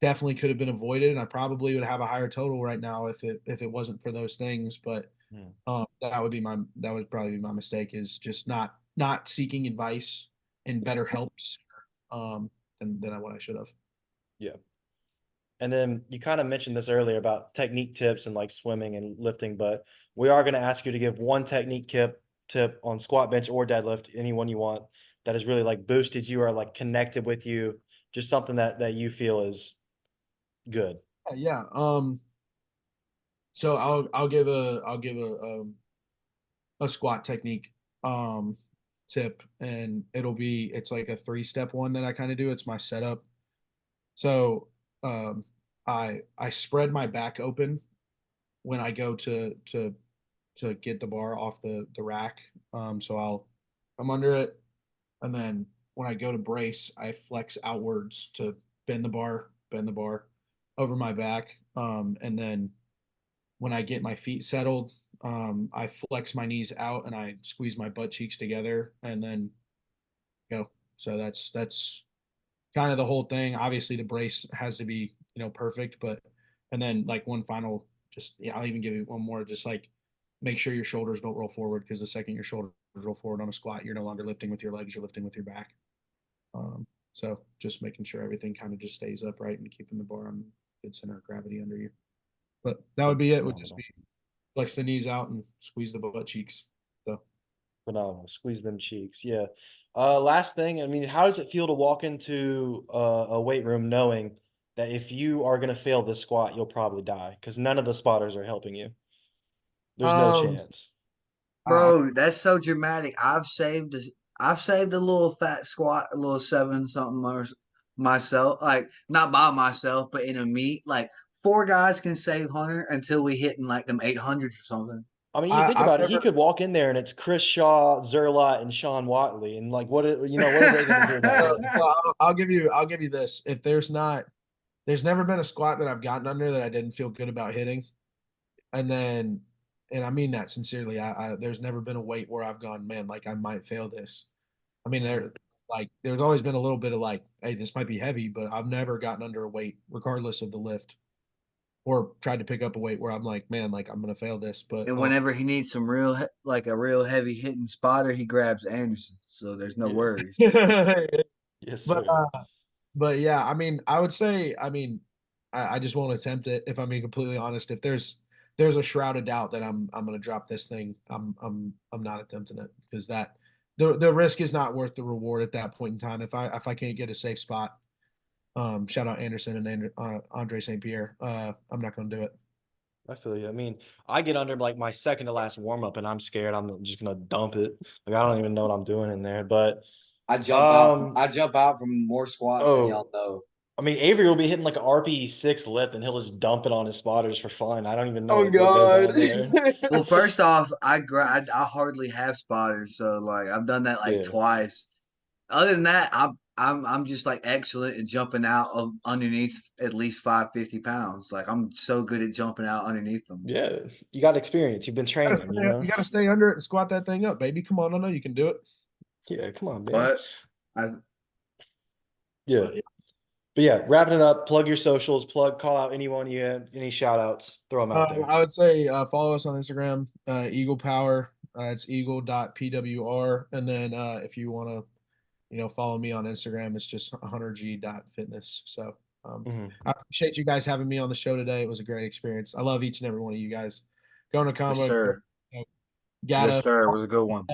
definitely could have been avoided, and I probably would have a higher total right now if it wasn't for those things. But that would probably be my mistake is just not seeking advice and better help than what I should have. Yeah. And then you kind of mentioned this earlier about technique tips and like swimming and lifting, but we are going to ask you to give one technique tip on squat, bench, or deadlift, anyone you want, that has really like boosted you or like connected with you, just something that you feel is good. Yeah. So I'll give a squat technique tip, and it's like a 3-step one that I kind of do. It's my setup. So I spread my back open when I go to get the bar off the rack. So I'm under it, and then when I go to brace, I flex outwards to bend the bar over my back, and then when I get my feet settled, I flex my knees out and I squeeze my butt cheeks together, and then go. So that's kind of the whole thing. Obviously, the brace has to be perfect, but and then like one final, just yeah, I'll even give you one more. Just like make sure your shoulders don't roll forward because the second your shoulders roll forward on a squat, you're no longer lifting with your legs, you're lifting with your back. So just making sure everything kind of just stays upright and keeping the bar on good center of gravity under you. But that would be it. Would just be flex the knees out and squeeze the butt cheeks. So Phenomenal. Squeeze them cheeks. Yeah. Last thing, I mean, how does it feel to walk into a weight room knowing that if you are going to fail this squat, you'll probably die because none of the spotters are helping you? There's no um chance. Bro, that's so dramatic. I've saved a little fat squat, a little seven something myself, like not by myself, but in a meet. Like 4 guys can save Hunter until we hitting like them 800s or something. I mean, you I, think I've about it. He never could walk in there and it's Chris Shaw, Zerlot, and Sean Watley, and like, what are they going to do about it? well, I'll give you this. If there's never been a squat that I've gotten under that I didn't feel good about hitting. And then, and I mean that sincerely. There's never been a weight where I've gone, man, like I might fail this. I mean, there's always been a little bit of like, hey, this might be heavy, but I've never gotten under a weight, regardless of the lift, or tried to pick up a weight where I'm like, man, like I'm gonna fail this. But And whenever he needs some like a real heavy hitting spotter, he grabs Anderson. So there's no Yeah. worries. Yes, but sir. but yeah, I mean, I would say, I mean, I just won't attempt it if I'm being completely honest. If there's a shroud of doubt that I'm gonna drop this thing, I'm not attempting it because that the risk is not worth the reward at that point in time. If I can't get a safe spot, shout out Anderson and Andre St. Pierre. I'm not gonna do it. I feel you. I mean, I get under like my second to last warm up, and I'm scared. I'm just gonna dump it. Like I don't even know what I'm doing in there. But I jump out from more squats than oh, y'all know. I mean, Avery will be hitting like an RP6 lift, and he'll just dump it on his spotters for fun. I don't even know Oh what goes God. on there. Well, first off, I hardly have spotters, so like I've done that like Yeah, twice. Other than that, I'm just like excellent at jumping out of underneath at least 550 pounds. Like I'm so good at jumping out underneath them. yeah. You got experience. You've been training. You gotta stay under it and squat that thing up, baby. Come on, I know you can do it. Yeah. Come on, man. But I Yeah. But yeah. But yeah, wrapping it up, plug your socials, call out anyone you have, any shout outs, throw them out there. I would say follow us on Instagram, Eagle Power. It's eagle.pwr. And then if you want to, follow me on Instagram, it's just 100g.fitness. So I appreciate you guys having me on the show today. It was a great experience. I love each and every one of you guys. Going to Yes, combo, sir. gotta Yes, sir. It was a good one.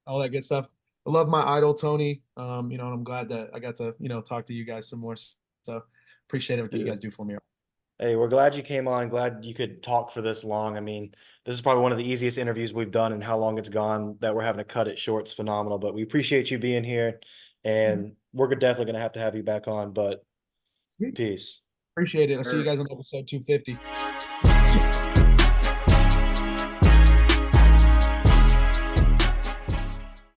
all that good stuff. I love my idol, Tony. And I'm glad that I got to, talk to you guys some more. So appreciate everything you guys do for me. Hey, we're glad you came on. Glad you could talk for this long. I mean, this is probably one of the easiest interviews we've done, and how long it's gone that we're having to cut it short is phenomenal. But we appreciate you being here, and we're definitely going to have you back on. But Sweet. peace. Appreciate it. I'll see you guys on episode 250.